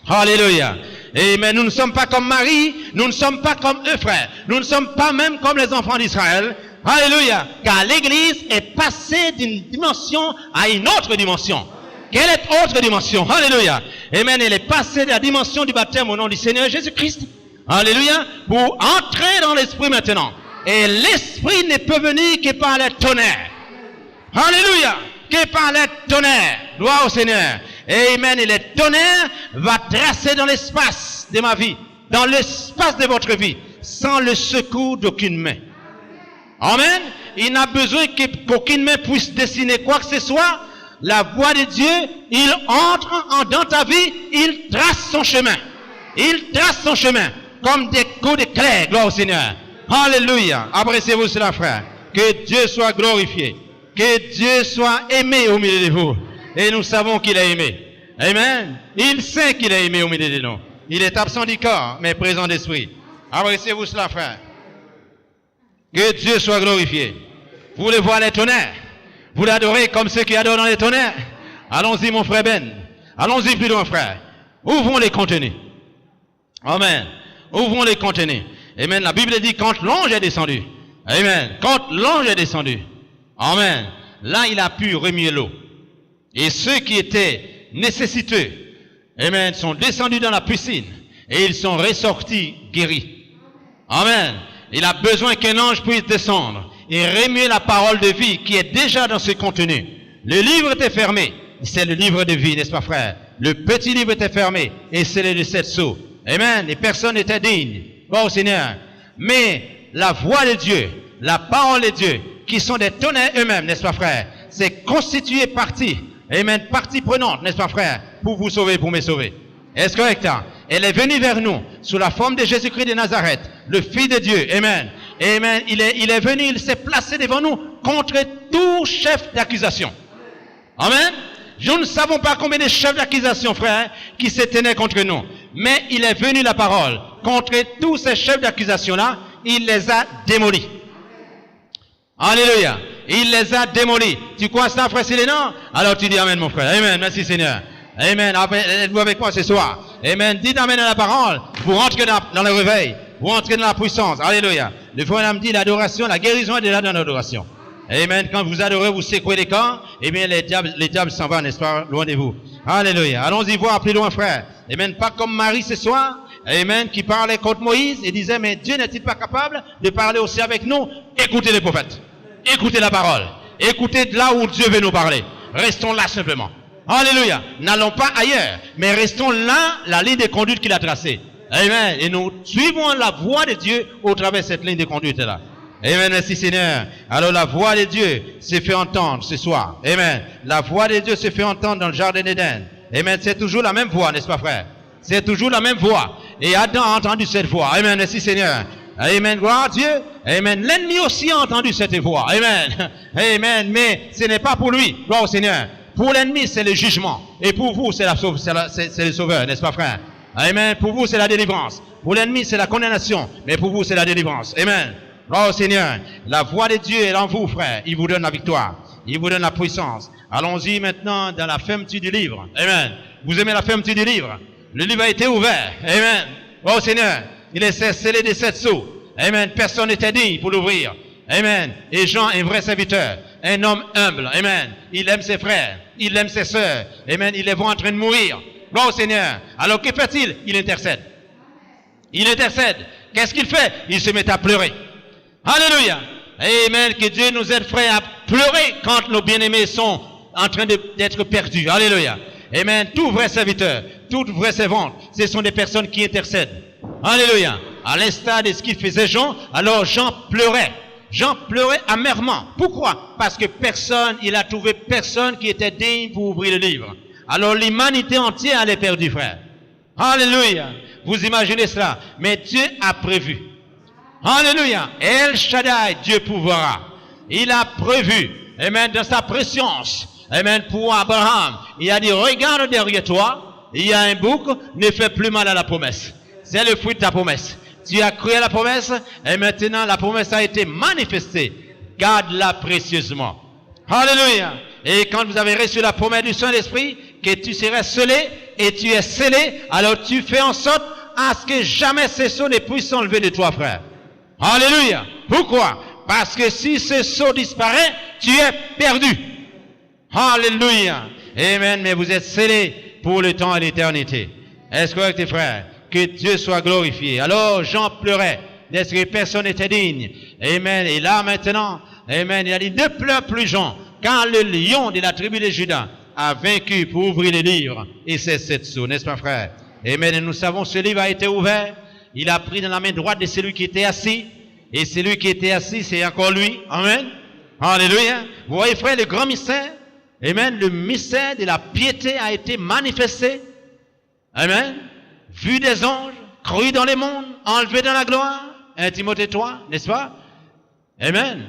Alléluia. Amen. Nous ne sommes pas comme Marie. Nous ne sommes pas comme eux, frères. Nous ne sommes pas même comme les enfants d'Israël. Alléluia. Car l'Église est passée d'une dimension à une autre dimension. Quelle est autre dimension? Alléluia. Amen. Elle est passée de la dimension du baptême au nom du Seigneur Jésus-Christ. Alléluia. Pour entrer dans l'esprit maintenant. Et l'esprit ne peut venir que par les tonnerres. Alléluia. Que par les tonnerres. Gloire au Seigneur. Amen. Et les tonnerres va tracer dans l'espace de ma vie. Dans l'espace de votre vie. Sans le secours d'aucune main. Amen. Il n'a besoin qu'aucune main puisse dessiner quoi que ce soit. La voix de Dieu, il entre dans ta vie, il trace son chemin. Il trace son chemin. Comme des coups d'éclair. Gloire au Seigneur. Alléluia. Appréciez-vous cela, frère. Que Dieu soit glorifié. Que Dieu soit aimé au milieu de vous. Et nous savons qu'il est aimé. Amen. Il sait qu'il est aimé au milieu de nous. Il est absent du corps, mais présent d'esprit. Appréciez-vous cela, frère. Que Dieu soit glorifié. Vous voulez voir les tonnerres? Vous l'adorez comme ceux qui adorent dans les tonnerres? Allons-y, mon frère Ben. Allons-y plus loin, frère. Ouvrons les contenus. Amen. Ouvrons les contenus. Amen. La Bible dit quand l'ange est descendu. Amen. Quand l'ange est descendu. Amen. Là, il a pu remuer l'eau. Et ceux qui étaient nécessiteux, amen, sont descendus dans la piscine. Et ils sont ressortis guéris. Amen. Il a besoin qu'un ange puisse descendre et remuer la parole de vie qui est déjà dans ce contenu. Le livre était fermé. C'est le livre de vie, n'est-ce pas, frère? Le petit livre était fermé et c'est le de 7 sceaux. Amen. Les personnes étaient dignes. Gloire au Seigneur. Mais la voix de Dieu, la parole de Dieu, qui sont des tonnerres eux-mêmes, n'est-ce pas, frère? C'est constitué partie. Amen. Partie prenante, n'est-ce pas, frère? Pour vous sauver, pour me sauver. Est-ce correct? Elle est venue vers nous sous la forme de Jésus-Christ de Nazareth, le Fils de Dieu. Amen. Amen. Il est venu, il s'est placé devant nous contre tout chef d'accusation. Amen. Nous ne savons pas combien de chefs d'accusation, frère, qui se tenaient contre nous. Mais il est venu la parole. Contre tous ces chefs d'accusation-là, il les a démolis. Alléluia. Il les a démolis. Tu crois ça, frère Silénon? Alors tu dis Amen, mon frère. Amen. Merci, Seigneur. Amen. Êtes-vous avec moi ce soir? Amen. Dites Amen à la parole. Vous rentrez dans le réveil. Vous rentrez dans la puissance. Alléluia. Le frère me dit l'adoration, la guérison est déjà dans l'adoration. Amen. Quand vous adorez, vous secouez les corps, eh bien, les diables s'en vont, n'est-ce pas, loin de vous. Alléluia. Allons-y voir plus loin, frère. Amen. Pas comme Marie ce soir. Amen. Qui parlait contre Moïse et disait, mais Dieu n'est-il pas capable de parler aussi avec nous? Écoutez les prophètes. Écoutez la parole. Écoutez de là où Dieu veut nous parler. Restons là simplement. Alléluia. N'allons pas ailleurs, mais restons là, la ligne de conduite qu'il a tracée. Amen. Et nous suivons la voie de Dieu au travers de cette ligne de conduite-là. Amen, merci Seigneur. Alors la voix de Dieu s'est fait entendre ce soir. Amen. La voix de Dieu se fait entendre dans le jardin d'Éden. Amen, c'est toujours la même voix, n'est-ce pas frère? C'est toujours la même voix. Et Adam a entendu cette voix. Amen, merci Seigneur. Amen, gloire à Dieu. Amen. L'ennemi aussi a entendu cette voix. Amen. Amen, mais ce n'est pas pour lui. Gloire au Seigneur. Pour l'ennemi, c'est le jugement. Et pour vous, c'est le sauveur, n'est-ce pas frère? Amen. Pour vous, c'est la délivrance. Pour l'ennemi, c'est la condamnation. Mais pour vous, c'est la délivrance. Amen. Oh Seigneur, la voix de Dieu est en vous, frère. Il vous donne la victoire. Il vous donne la puissance. Allons-y maintenant dans la fermeture du livre. Amen. Vous aimez la fermeture du livre? Le livre a été ouvert. Amen. Oh Seigneur, il est scellé de 7 sceaux. Amen. Personne n'était digne pour l'ouvrir. Amen. Et Jean, un vrai serviteur, un homme humble. Amen. Il aime ses frères. Il aime ses sœurs. Amen. Il les voit en train de mourir. Oh Seigneur. Alors que fait-il? Il intercède. Il intercède. Qu'est-ce qu'il fait? Il se met à pleurer. Alléluia. Amen. Que Dieu nous aide, frère, à pleurer quand nos bien-aimés sont en train d'être perdus. Alléluia. Amen. Tout vrai serviteur, toute vraie servante, ce sont des personnes qui intercèdent. Alléluia. À l'instar de ce qu'il faisait Jean, alors Jean pleurait. Jean pleurait amèrement. Pourquoi? Parce que il a trouvé personne qui était digne pour ouvrir le livre. Alors l'humanité entière allait perdue, frère. Alléluia. Vous imaginez cela. Mais Dieu a prévu. Alléluia. El Shaddai, Dieu pourvoira. Il a prévu, amen, dans sa préscience, amen, pour Abraham. Il a dit, regarde derrière toi, il y a un bouc, ne fais plus mal à la promesse. C'est le fruit de ta promesse. Tu as cru à la promesse, et maintenant la promesse a été manifestée. Garde-la précieusement. Alléluia. Et quand vous avez reçu la promesse du Saint-Esprit, que tu serais scellé, et tu es scellé, alors tu fais en sorte à ce que jamais ces sceaux ne puissent s'enlever de toi, frère. Alléluia. Pourquoi? Parce que si ce sceau disparaît, tu es perdu. Alléluia. Amen. Mais vous êtes scellés pour le temps et l'éternité. Est-ce correct, frère? Que Dieu soit glorifié. Alors Jean pleurait. Est-ce que personne n'était digne? Amen. Et là maintenant, amen, il a dit, ne pleure plus Jean, car le lion de la tribu de Juda a vaincu pour ouvrir le livre. Et c'est 7 sceaux, n'est-ce pas, frère? Amen. Et nous savons, ce livre a été ouvert. Il a pris dans la main droite de celui qui était assis. Et celui qui était assis, c'est encore lui. Amen. Alléluia. Vous voyez, frère, le grand mystère. Amen. Le mystère de la piété a été manifesté. Amen. Vu des anges, cru dans les mondes, enlevé dans la gloire. 1 Timothée 3, n'est-ce pas? Amen.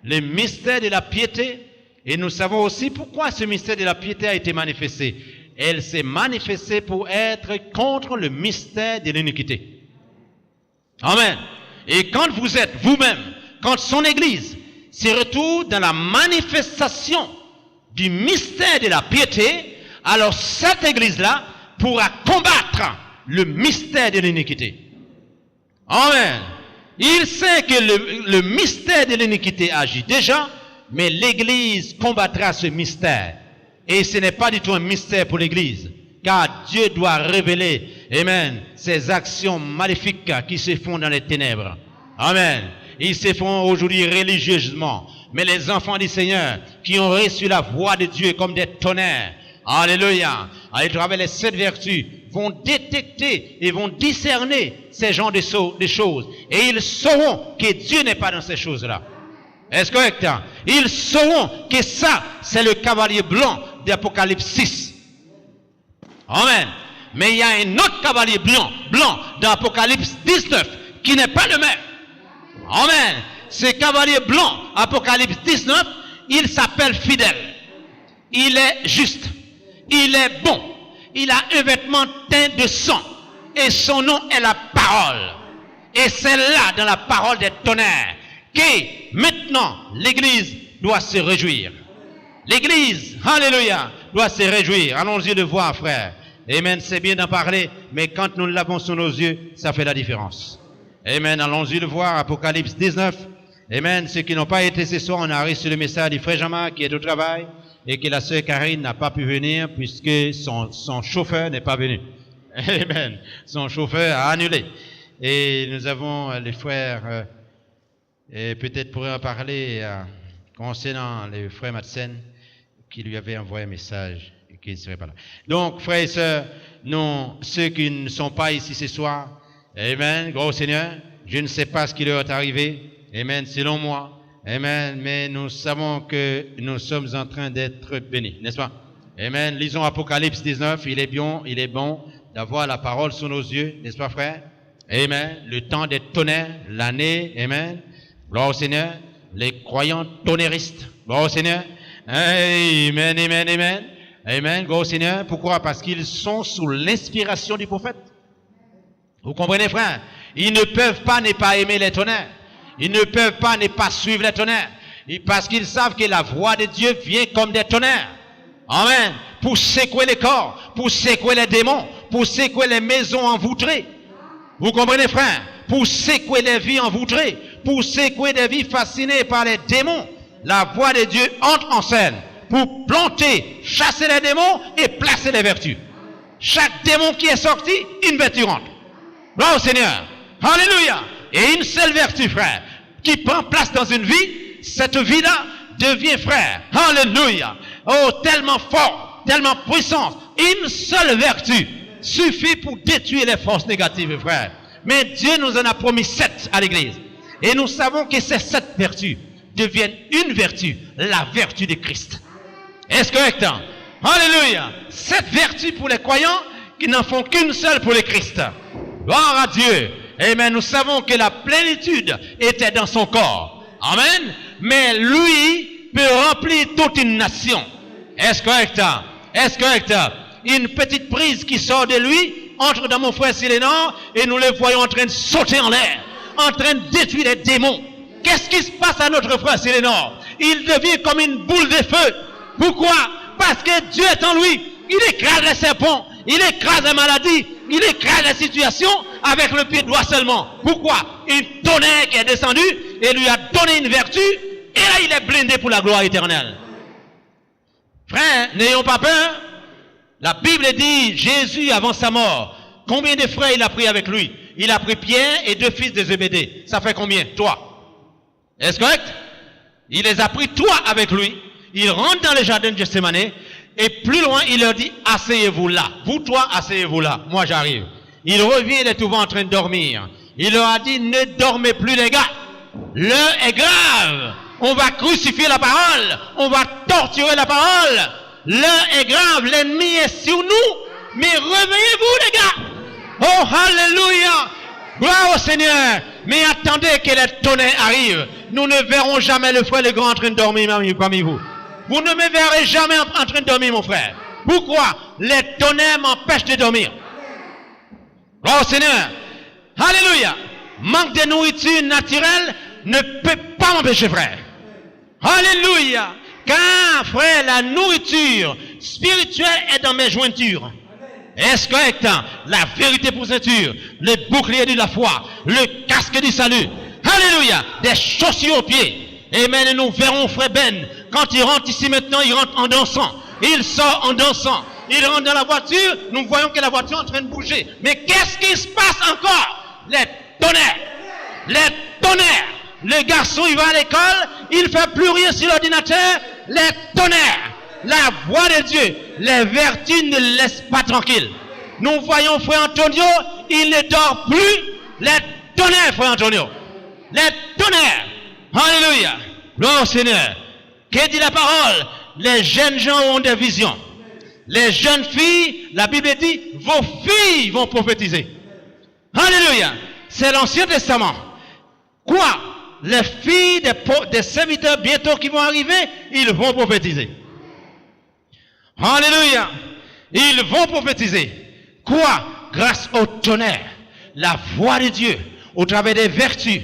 Le mystère de la piété. Et nous savons aussi pourquoi ce mystère de la piété a été manifesté. Elle s'est manifestée pour être contre le mystère de l'iniquité. Amen. Et quand vous êtes vous-même, quand son Église se retrouve dans la manifestation du mystère de la piété, alors cette Église-là pourra combattre le mystère de l'iniquité. Amen. Il sait que le mystère de l'iniquité agit déjà, mais l'Église combattra ce mystère. Et ce n'est pas du tout un mystère pour l'Église. Car Dieu doit révéler, amen, ces actions maléfiques qui se font dans les ténèbres. Amen. Ils se font aujourd'hui religieusement. Mais les enfants du Seigneur qui ont reçu la voix de Dieu comme des tonnerres, alléluia, à travers les 7 vertus, vont détecter et vont discerner ces genres de choses. Et ils sauront que Dieu n'est pas dans ces choses-là. Est-ce correct? Ils sauront que ça, c'est le cavalier blanc d'Apocalypse 6. Amen. Mais il y a un autre cavalier blanc dans Apocalypse 19 qui n'est pas le même. Amen. Ce cavalier blanc, Apocalypse 19, il s'appelle fidèle. Il est juste. Il est bon. Il a un vêtement teint de sang. Et son nom est la parole. Et c'est là, dans la parole des tonnerres, que maintenant l'Église doit se réjouir. L'Église, alléluia, doit se réjouir. Allons-y le voir, frère. Amen, c'est bien d'en parler, mais quand nous l'avons sous nos yeux, ça fait la différence. Amen, allons-y le voir, Apocalypse 19. Amen, ceux qui n'ont pas été ce soir, on a reçu le message du frère Jean-Marc qui est au travail et que la sœur Karine n'a pas pu venir puisque son chauffeur n'est pas venu. Amen, son chauffeur a annulé. Et nous avons les frères, et peut-être pourraient en parler concernant les frères Madsen qui lui avaient envoyé un message et qui ne seraient pas là. Donc, frères et sœurs, nous, ceux qui ne sont pas ici ce soir, amen, gros Seigneur, je ne sais pas ce qui leur est arrivé, amen, selon moi, amen, mais nous savons que nous sommes en train d'être bénis, n'est-ce pas? Amen, lisons Apocalypse 19, il est bon d'avoir la parole sous nos yeux, n'est-ce pas, frère? Amen, le temps des tonnerres, l'année, amen, gloire au Seigneur, les croyants tonnerristes, gloire au Seigneur, amen, amen, amen, amen, gloire au Seigneur, pourquoi? Parce qu'ils sont sous l'inspiration du prophète. Vous comprenez, frère? Ils ne peuvent pas ne pas aimer les tonnerres. Ils ne peuvent pas ne pas suivre les tonnerres. Parce qu'ils savent que la voix de Dieu vient comme des tonnerres. Amen. Pour secouer les corps, pour secouer les démons, pour secouer les maisons envoûtrées. Vous comprenez, frère? Pour secouer les vies envoûtrées, pour secouer des vies fascinées par les démons. La voix de Dieu entre en scène pour planter, chasser les démons et placer les vertus. Chaque démon qui est sorti, une vertu rentre. Gloire au Seigneur. Alléluia. Et une seule vertu, frère, qui prend place dans une vie, cette vie-là devient, frère, alléluia, oh, tellement fort, tellement puissante. Une seule vertu suffit pour détruire les forces négatives, frère. Mais Dieu nous en a promis 7 à l'église. Et nous savons que ces 7 vertus deviennent une vertu, la vertu de Christ. Est-ce correct? Alléluia. 7 vertus pour les croyants qui n'en font qu'une seule pour le Christ. Gloire à Dieu. Amen. Nous savons que la plénitude était dans son corps. Amen. Mais lui peut remplir toute une nation. Est-ce correct? Est-ce correct? Une petite prise qui sort de lui entre dans mon frère Silénor et nous le voyons en train de sauter en l'air, en train de détruire les démons. Qu'est-ce qui se passe à notre frère Silénor? Il devient comme une boule de feu. Pourquoi? Parce que Dieu est en lui. Il écrase les serpents, il écrase les maladies, il écrase les situations avec le pied droit seulement. Pourquoi? Une tonnerre qui est descendue et lui a donné une vertu, et là il est blindé pour la gloire éternelle. Frères, n'ayons pas peur. La Bible dit, Jésus avant sa mort, combien de frères il a pris avec lui? Il a pris Pierre et 2 fils de Zébédée. Ça fait combien? 3. Est-ce correct? Il les a pris 3 avec lui. Il rentre dans le jardin de Gethsémane. Et plus loin, il leur dit, asseyez-vous là. Vous 3, asseyez-vous là. Moi, j'arrive. Il revient, il est souvent en train de dormir. Il leur a dit, ne dormez plus les gars. L'heure est grave. On va crucifier la parole. On va torturer la parole. L'heure est grave. L'ennemi est sur nous. Mais réveillez-vous les gars. Oh, alléluia. Gloire au Seigneur. Mais attendez que les tonnerres arrivent. Nous ne verrons jamais le frère le grand en train de dormir parmi vous. Vous ne me verrez jamais en train de dormir, mon frère. Pourquoi? Les tonnerres m'empêchent de dormir. Gloire au Seigneur. Alléluia. Manque de nourriture naturelle ne peut pas m'empêcher, frère. Alléluia. Car, frère, la nourriture spirituelle est dans mes jointures. Est-ce correct? La vérité pour ceinture, le bouclier de la foi, le casque du salut. Alléluia. Des chaussures aux pieds. Amen. Et nous verrons, frère Ben, quand il rentre ici maintenant, il rentre en dansant. Il sort en dansant. Il rentre dans la voiture, nous voyons que la voiture est en train de bouger. Mais qu'est-ce qui se passe encore? Les tonnerres. Les tonnerres. Le garçon, il va à l'école, il ne fait plus rien sur l'ordinateur. Les tonnerres. La voix de Dieu. Les vertus ne le laissent pas tranquille. Nous voyons frère Antonio, il ne dort plus. Les tonnerres, frère Antonio. Les tonnerres. Alléluia. Gloire au Seigneur. Que dit la parole? Les jeunes gens ont des visions. Les jeunes filles, la Bible dit, vos filles vont prophétiser. Alléluia. C'est l'Ancien Testament. Quoi? les filles des serviteurs bientôt qui vont arriver, ils vont prophétiser. Alléluia. Ils vont prophétiser. Quoi? Grâce au tonnerre. La voix de Dieu, au travers des vertus,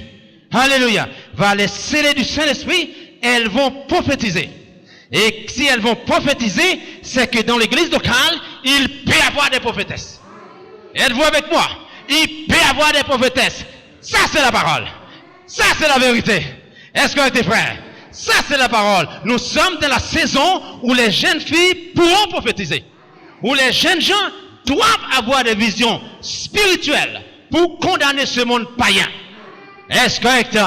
alléluia, va les sceller du Saint-Esprit, elles vont prophétiser. Et si elles vont prophétiser, c'est que dans l'église locale, il peut y avoir des prophétesses. Êtes-vous avec moi? Il peut y avoir des prophétesses. Ça, c'est la parole. Ça, c'est la vérité. Est-ce que tes frères? Ça, c'est la parole. Nous sommes dans la saison où les jeunes filles pourront prophétiser. Où les jeunes gens doivent avoir des visions spirituelles pour condamner ce monde païen. Est-ce correct?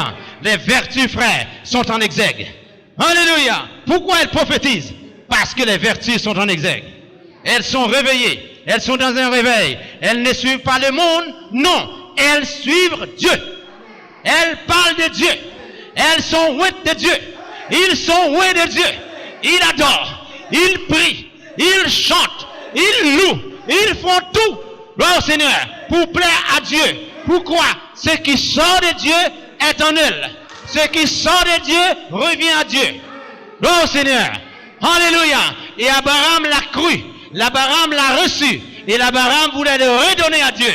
Les vertus, frères, sont en exergue. Alléluia. Pourquoi elles prophétisent? Parce que les vertus sont en exergue. Elles sont réveillées. Elles sont dans un réveil. Elles ne suivent pas le monde. Non. Elles suivent Dieu. Elles parlent de Dieu. Elles sont ouées de Dieu. Ils sont ouées de Dieu. Ils adorent. Ils prient. Ils chantent. Ils louent. Ils font tout. Gloire au Seigneur. Pour plaire à Dieu. Pourquoi? Ce qui sort de Dieu est en eux. Ce qui sort de Dieu revient à Dieu. Gloire au Seigneur. Alléluia. Et Abraham l'a cru. L'Abraham l'a reçu. Et l'Abraham voulait le redonner à Dieu.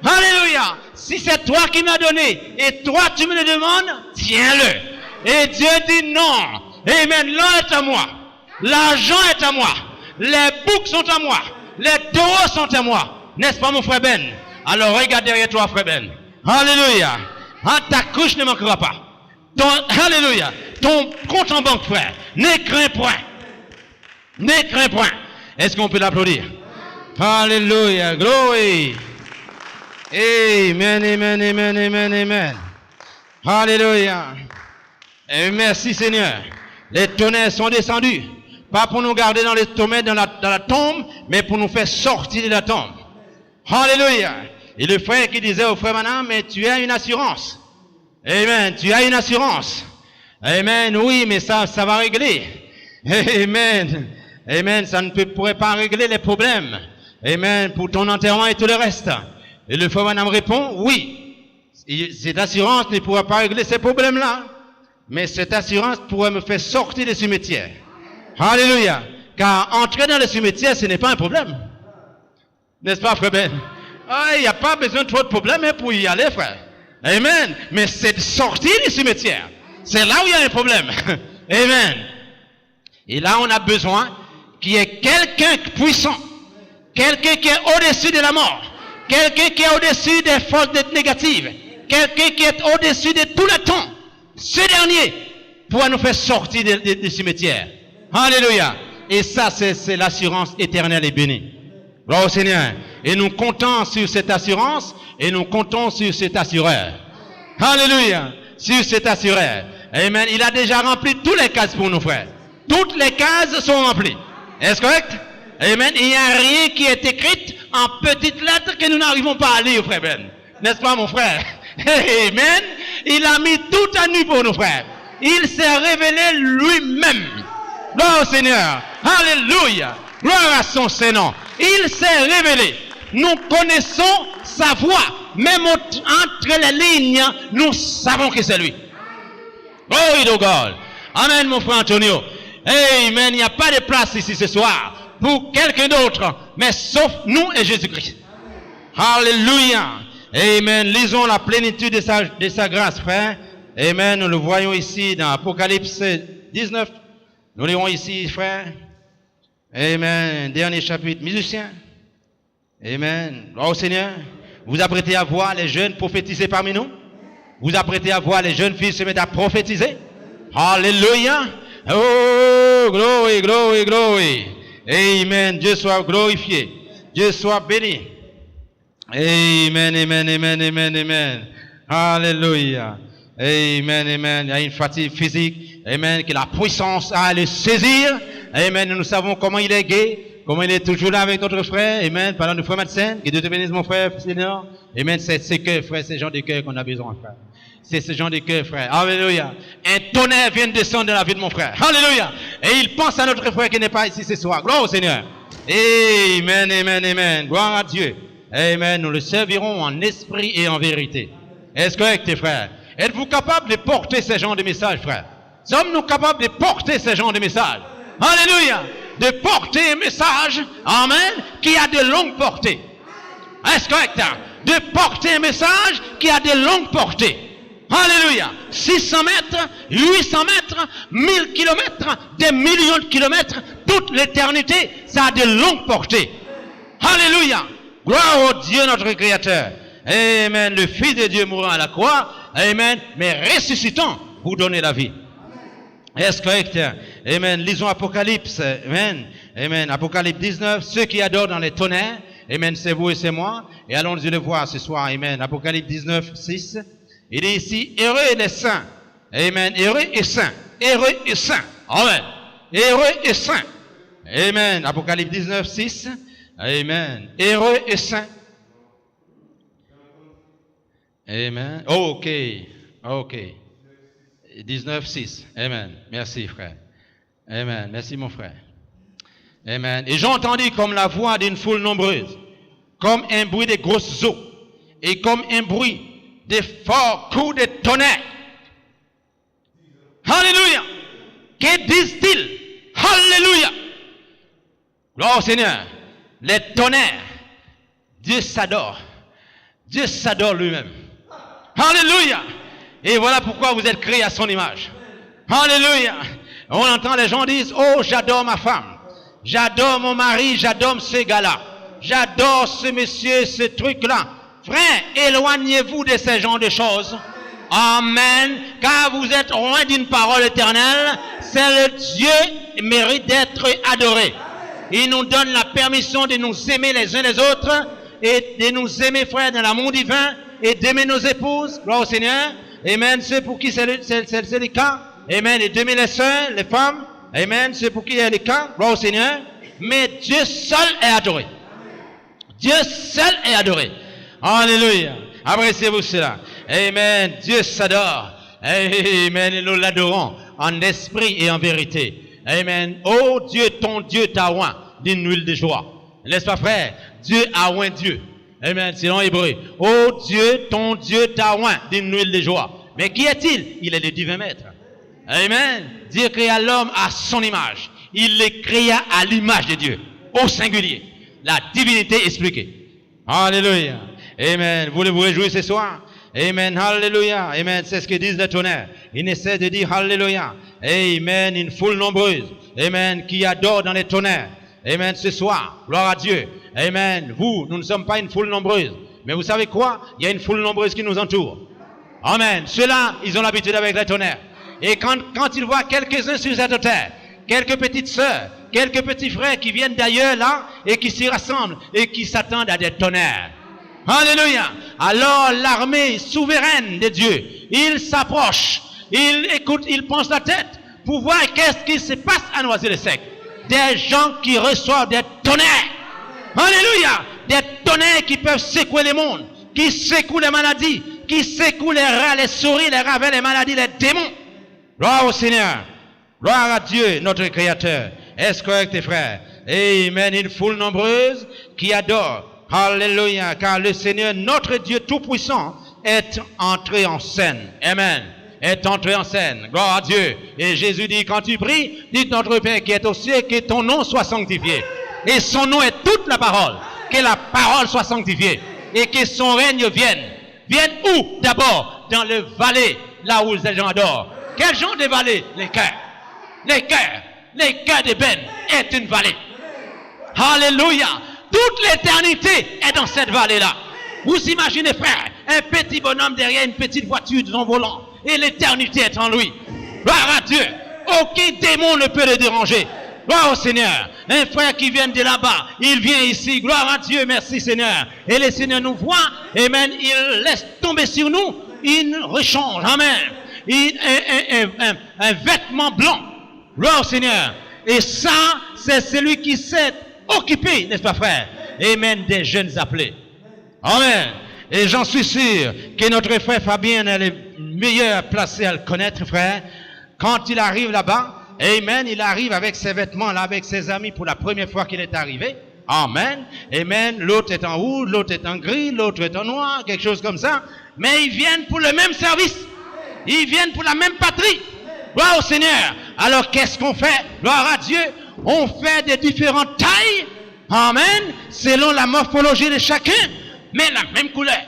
Alléluia. Si c'est toi qui m'as donné et toi tu me le demandes, tiens-le. Et Dieu dit non. Amen. L'or est à moi. L'argent est à moi. Les boucs sont à moi. Les taureaux sont à moi. N'est-ce pas mon frère Ben? Alors regarde derrière toi, frère Ben. Alléluia. Ta couche ne manquera pas. Alléluia. Ton compte en banque, frère. Ne crains point. Ne crains point. Est-ce qu'on peut l'applaudir? Alléluia. Glory. Amen, amen, amen, amen, amen. Alléluia. Et merci Seigneur. Les tonnerres sont descendus. Pas pour nous garder dans les tonnerres, dans la tombe, mais pour nous faire sortir de la tombe. Alléluia. Et le frère qui disait au frère Manam, mais tu as une assurance. Amen. Tu as une assurance. Amen. Oui, mais ça va régler. Amen. Amen. Ça ne pourrait pas régler les problèmes. Amen. Pour ton enterrement et tout le reste. Et le frère Manam répond, oui. Cette assurance ne pourra pas régler ces problèmes-là. Mais cette assurance pourrait me faire sortir des cimetières. Alléluia. Car entrer dans le cimetière, ce n'est pas un problème. N'est-ce pas, frère Ben? Il n'y a pas besoin de trop de problèmes pour y aller, frère. Amen. Mais c'est de sortir du cimetière. C'est là où il y a un problème. Amen. Et là, on a besoin qu'il y ait quelqu'un puissant. Quelqu'un qui est au-dessus de la mort. Quelqu'un qui est au-dessus des forces négatives. Quelqu'un qui est au-dessus de tout le temps. Ce dernier pourra nous faire sortir du cimetière. Alléluia. Et ça, c'est l'assurance éternelle et bénie. Gloire au Seigneur. Et nous comptons sur cette assurance et nous comptons sur cet assureur. Alléluia. Sur cet assureur. Amen. Il a déjà rempli toutes les cases pour nous, frères. Toutes les cases sont remplies. Est-ce correct? Amen. Il n'y a rien qui est écrit en petites lettres que nous n'arrivons pas à lire, frère Ben. N'est-ce pas, mon frère? Amen. Il a mis tout à nu pour nous, frères. Il s'est révélé lui-même. Gloire au Seigneur. Alléluia. Gloire à son Saint-Nom. Il s'est révélé. Nous connaissons sa voix. Même entre les lignes, nous savons que c'est lui. Glory to God. Amen, mon frère Antonio. Amen. Il n'y a pas de place ici ce soir pour quelqu'un d'autre, mais sauf nous et Jésus-Christ. Alléluia. Amen. Lisons la plénitude de sa grâce, frère. Amen. Nous le voyons ici dans Apocalypse 19. Nous lirons ici, frère. Amen. Dernier chapitre. Musiciens. Amen. Gloire au Seigneur. Vous apprêtez à voir les jeunes prophétiser parmi nous? Vous apprêtez à voir les jeunes filles se mettre à prophétiser? Alléluia. Oh, glory, glory, glory. Amen. Dieu soit glorifié. Dieu soit béni. Amen, amen, amen, amen, amen. Alléluia. Amen, amen. Il y a une fatigue physique. Amen. Que la puissance a à le saisir. Amen. Nous savons comment il est gai. Comment il est toujours là avec notre frère. Amen. Parlant de frère médecin. Que Dieu te bénisse, mon frère, Seigneur. Amen. C'est ce cœur, frère. C'est ce genre de cœur qu'on a besoin, frère. C'est ce genre de cœur, frère. Alléluia. Un tonnerre vient de descendre dans la vie de mon frère. Alléluia. Et il pense à notre frère qui n'est pas ici ce soir. Gloire au Seigneur. Amen, amen, amen. Gloire à Dieu. Amen. Nous le servirons en esprit et en vérité. Est-ce correct, frère? Êtes-vous capable de porter ce genre de message, frère? Sommes-nous capables de porter ce genre de message? Alléluia! De porter un message, amen, qui a de longues portées. Est-ce correct? De porter un message qui a de longues portées. Alléluia! 600 mètres, 800 mètres, 1000 kilomètres, des millions de kilomètres, toute l'éternité, ça a de longues portées. Alléluia! Gloire au Dieu notre Créateur. Amen. Le Fils de Dieu mourant à la croix. Amen. Mais ressuscitant pour donner la vie. Est-ce correct? Amen. Lisons Apocalypse. Amen. Amen. Apocalypse 19. Ceux qui adorent dans les tonnerres. Amen. C'est vous et c'est moi. Et allons-y le voir ce soir. Amen. Apocalypse 19, 6. Il est ici, heureux les saints. Amen. Heureux et saints. Heureux et saints. Amen. Heureux et saints. Amen. Apocalypse 19, 6. Amen. Heureux et saints. Amen. Oh, ok. Ok. 19, 6. Amen. Merci, frère. Amen. Merci, mon frère. Amen. Et j'entendis comme la voix d'une foule nombreuse, comme un bruit de grosses eaux, et comme un bruit de forts coups de tonnerre. Alléluia. Que disent-ils? Alléluia. Gloire au Seigneur. Les tonnerres. Dieu s'adore. Dieu s'adore lui-même. Alléluia. Et voilà pourquoi vous êtes créés à son image. Alléluia. On entend les gens dire, oh, j'adore ma femme. J'adore mon mari, j'adore ce gars-là. J'adore ce monsieur, ce truc-là. Frère, éloignez-vous de ce genre de choses. Amen. Car vous êtes loin d'une parole éternelle. C'est le Dieu qui mérite d'être adoré. Il nous donne la permission de nous aimer les uns les autres et de nous aimer, frère, dans l'amour divin et d'aimer nos épouses. Gloire au Seigneur. Amen. Ceux pour qui c'est le cas. Amen. Et d'aimer les sœurs, les femmes. Amen. Ceux pour qui il y a le cas. Gloire au Seigneur. Mais Dieu seul est adoré. Dieu seul est adoré. Alléluia. Appréciez-vous cela. Amen. Dieu s'adore. Amen. Et nous l'adorons en esprit et en vérité. Amen. Oh Dieu, ton Dieu t'a oint d'une huile de joie. N'est-ce pas, frère? Dieu a oint Dieu. Amen. C'est en hébreu. Oh Dieu, ton Dieu t'a oint d'une huile de joie. Mais qui est-il? Il est le divin maître. Amen. Dieu créa l'homme à son image. Il le créa à l'image de Dieu. Au singulier. La divinité expliquée. Alléluia. Amen. Vous vous réjouissez ce soir? Amen. Alléluia. Amen. C'est ce que disent les tonnerres. Ils essaient de dire Alléluia. Amen. Une foule nombreuse. Amen. Qui adore dans les tonnerres. Amen. Ce soir. Gloire à Dieu. Amen. Nous ne sommes pas une foule nombreuse. Mais vous savez quoi? Il y a une foule nombreuse qui nous entoure. Amen. Ceux-là, ils ont l'habitude avec les tonnerres. Et quand ils voient quelques-uns sur cette terre, quelques petites sœurs, quelques petits frères qui viennent d'ailleurs là, et qui s'y rassemblent, et qui s'attendent à des tonnerres. Alléluia. Alors l'armée souveraine de Dieu, il s'approche, il écoute, il penche la tête pour voir qu'est-ce qui se passe à Noisy-le-Sec. Des gens qui reçoivent des tonnerres. Alléluia. Des tonnerres qui peuvent secouer le monde, qui secouent les maladies, qui secouent les rats, les souris, les ravins, les maladies, les démons. Gloire au Seigneur. Gloire à Dieu, notre Créateur. Est-ce correct, tes frères? Amen. Une foule nombreuse qui adore. Alléluia. Car le Seigneur, notre Dieu Tout-Puissant, est entré en scène. Amen. Est entré en scène. Gloire à Dieu. Et Jésus dit, quand tu pries, dis notre Père qui est aux cieux, que ton nom soit sanctifié. Et son nom est toute la parole. Que la parole soit sanctifiée. Et que son règne vienne. Vienne où? D'abord, dans le vallée, là où les gens adorent. Quel genre de vallée? Les cœurs. Les cœurs. Les cœurs d'ébène est une vallée. Alléluia. Toute l'éternité est dans cette vallée-là. Vous imaginez, frère, un petit bonhomme derrière une petite voiture devant volant. Et l'éternité est en lui. Gloire à Dieu. Aucun démon ne peut le déranger. Gloire au Seigneur. Un frère qui vient de là-bas, il vient ici. Gloire à Dieu. Merci Seigneur. Et le Seigneur nous voit. Amen. Il laisse tomber sur nous une rechange. Amen. Un vêtement blanc. Gloire au Seigneur. Et ça, c'est celui qui s'est occupé, n'est-ce pas, frère? Amen, des jeunes appelés. Amen. Et j'en suis sûr que notre frère Fabien est le meilleur placé à le connaître, frère. Quand il arrive là-bas, amen, il arrive avec ses vêtements là, avec ses amis pour la première fois qu'il est arrivé. Amen. Amen. L'autre est en rouge, l'autre est en gris, l'autre est en noir, quelque chose comme ça. Mais ils viennent pour le même service. Ils viennent pour la même patrie. Gloire au Seigneur. Alors qu'est-ce qu'on fait? Gloire à Dieu. On fait des différentes tailles. Amen. Selon la morphologie de chacun. Mais la même couleur.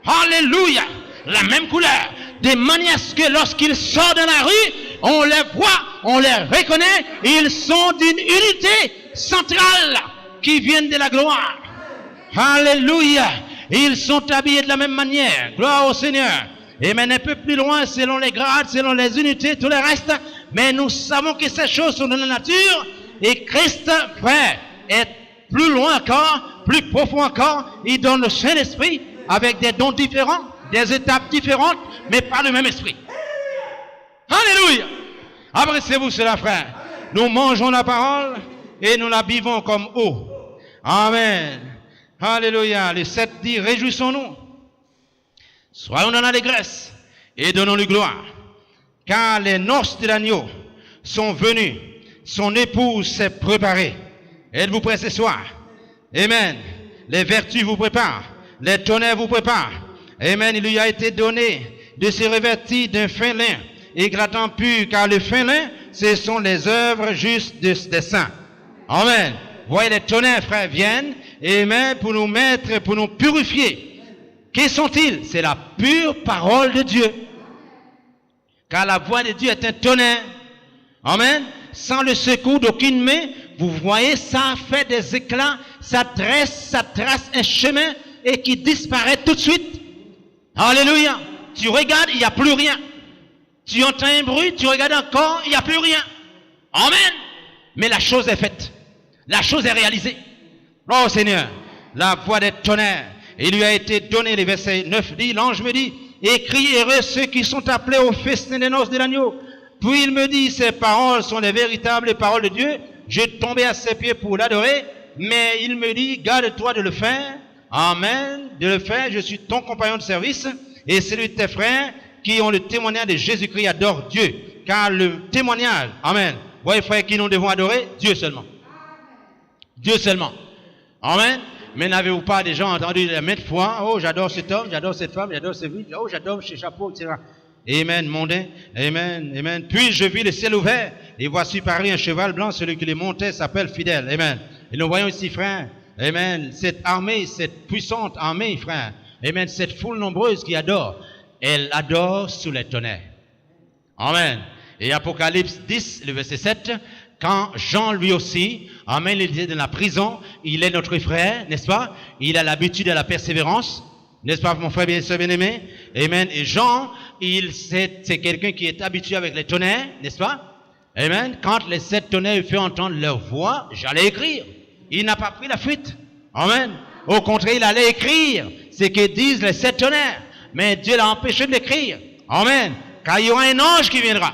Alléluia. La même couleur. De manière à ce que lorsqu'ils sortent dans la rue, on les voit, on les reconnaît. Ils sont d'une unité centrale qui vient de la gloire. Alléluia. Ils sont habillés de la même manière. Gloire au Seigneur. Et même un peu plus loin, selon les grades, selon les unités, tout le reste. Mais nous savons que ces choses sont de la nature. Et Christ, frère, est plus loin encore, plus profond encore. Il donne le Saint-Esprit avec des dons différents, des étapes différentes, mais pas le même esprit. Alléluia. Appréciez-vous cela, frère. Nous mangeons la parole et nous la buvons comme eau. Amen. Alléluia. Le 7 dit, réjouissons-nous. Soyons dans l'allégresse et donnons-lui gloire. Car les noces de l'agneau sont venues. Son épouse s'est préparée. Êtes-vous prêts ce soir? Amen. Les vertus vous préparent. Les tonnerres vous préparent. Amen. Il lui a été donné de se revêtir d'un fin lin éclatant pur, car le fin lin, ce sont les œuvres justes des saints. Amen. Voyez, les tonnerres, frères, viennent, amen, pour nous mettre, pour nous purifier. Qui sont-ils? C'est la pure parole de Dieu. Car la voix de Dieu est un tonnerre. Amen. Sans le secours d'aucune main, vous voyez, ça fait des éclats, ça trace un chemin et qui disparaît tout de suite. Alléluia. Tu regardes, il n'y a plus rien. Tu entends un bruit, tu regardes encore, il n'y a plus rien. Amen. Mais la chose est faite. La chose est réalisée. Oh Seigneur, la voix des tonnerres. Il lui a été donné, les versets 9 dit, l'ange me dit, écris heureux ceux qui sont appelés au festin des noces de l'agneau. Puis il me dit, ces paroles sont les véritables paroles de Dieu. Je tombais à ses pieds pour l'adorer, mais il me dit, garde-toi de le faire. Amen. De le faire, je suis ton compagnon de service et celui de tes frères qui ont le témoignage de Jésus-Christ adorent Dieu. Car le témoignage, amen. Voyez frères, qui nous devons adorer? Dieu seulement. Dieu seulement. Amen. Mais n'avez-vous pas déjà entendu la maintes fois, oh j'adore cet homme, j'adore cette femme, j'adore cette vie, oh j'adore ce chapeau, etc. Amen, mondain. Amen, amen. Puis je vis le ciel ouvert, et voici paru un cheval blanc, celui qui le montait s'appelle Fidèle. Amen. Et nous voyons ici, frère, amen, cette armée, cette puissante armée, frère, amen, cette foule nombreuse qui adore, elle adore sous les tonnerres. Amen. Et Apocalypse 10, le verset 7, quand Jean lui aussi, amen, il était dans la prison, il est notre frère, n'est-ce pas? Il a l'habitude de la persévérance, n'est-ce pas, mon frère bien-aimé? Amen. Et Jean, c'est quelqu'un qui est habitué avec les tonnerres, n'est-ce pas? Amen. Quand les 7 tonnerres lui fait entendre leur voix, j'allais écrire. Il n'a pas pris la fuite. Amen. Au contraire, il allait écrire ce que disent les 7 tonnerres. Mais Dieu l'a empêché de l'écrire. Amen. Car il y aura un ange qui viendra.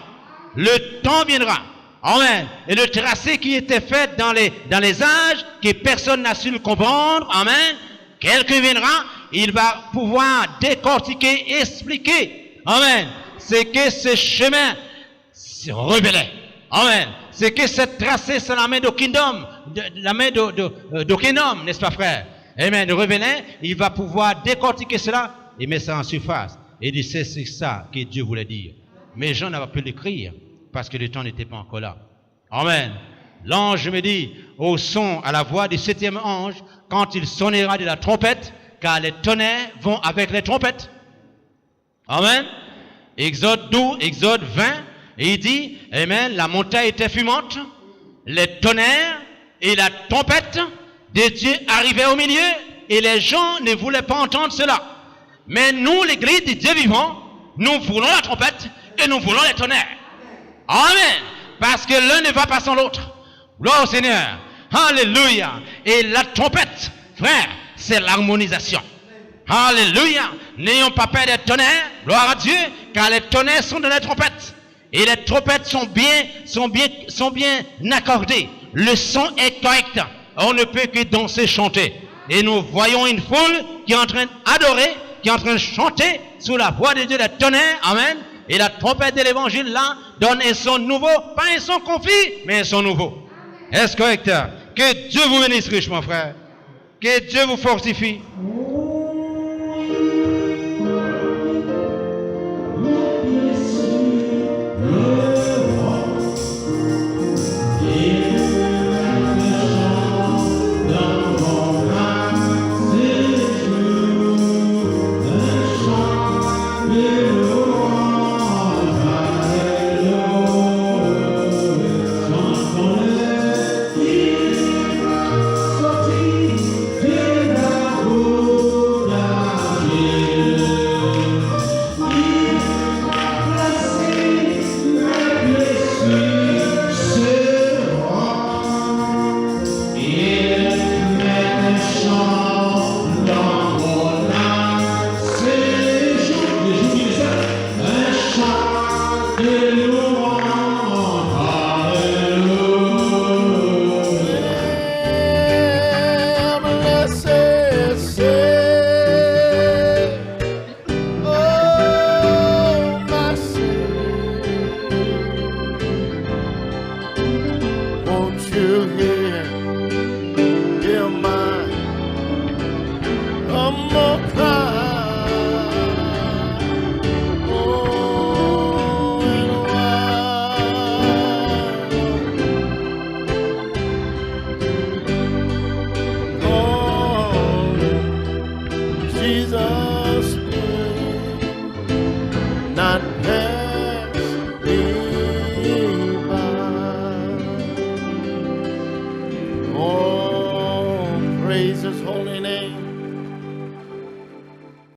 Le temps viendra. Amen. Et le tracé qui était fait dans les âges, que personne n'a su le comprendre. Amen. Quelqu'un viendra, il va pouvoir décortiquer, expliquer. Amen. C'est que ce chemin se révélait. Amen. C'est que cette tracé, c'est la main d'aucun homme, la main d'aucun homme, n'est-ce pas, frère? Amen. Révélait, il va pouvoir décortiquer cela et mettre ça en surface. Et il dit, c'est ça que Dieu voulait dire. Mais Jean n'avait pas pu l'écrire parce que le temps n'était pas encore là. Amen. L'ange me dit, au son, à la voix du 7e ange, quand il sonnera de la trompette, car les tonnerres vont avec les trompettes. Amen. Exode 12, Exode 20, et il dit, amen, la montagne était fumante, les tonnerres et la trompette de Dieu arrivaient au milieu, et les gens ne voulaient pas entendre cela. Mais nous, l'église de Dieu vivant, nous voulons la trompette et nous voulons les tonnerres. Amen. Parce que l'un ne va pas sans l'autre. Gloire au Seigneur. Alléluia. Et la trompette, frère, c'est l'harmonisation. Alléluia. N'ayons pas peur des tonnerres. Gloire à Dieu. Car les tonnerres sont de la trompette. Et les trompettes sont bien accordées. Le son est correct. On ne peut que danser, chanter. Et nous voyons une foule qui est en train d'adorer, qui est en train de chanter sous la voix de Dieu, les tonnerres. Amen. Et la trompette de l'évangile là donne un son nouveau, pas un son confus, mais un son nouveau. Est-ce correct? Que Dieu vous bénisse riche, mon frère. Que Dieu vous fortifie. Praise His holy name.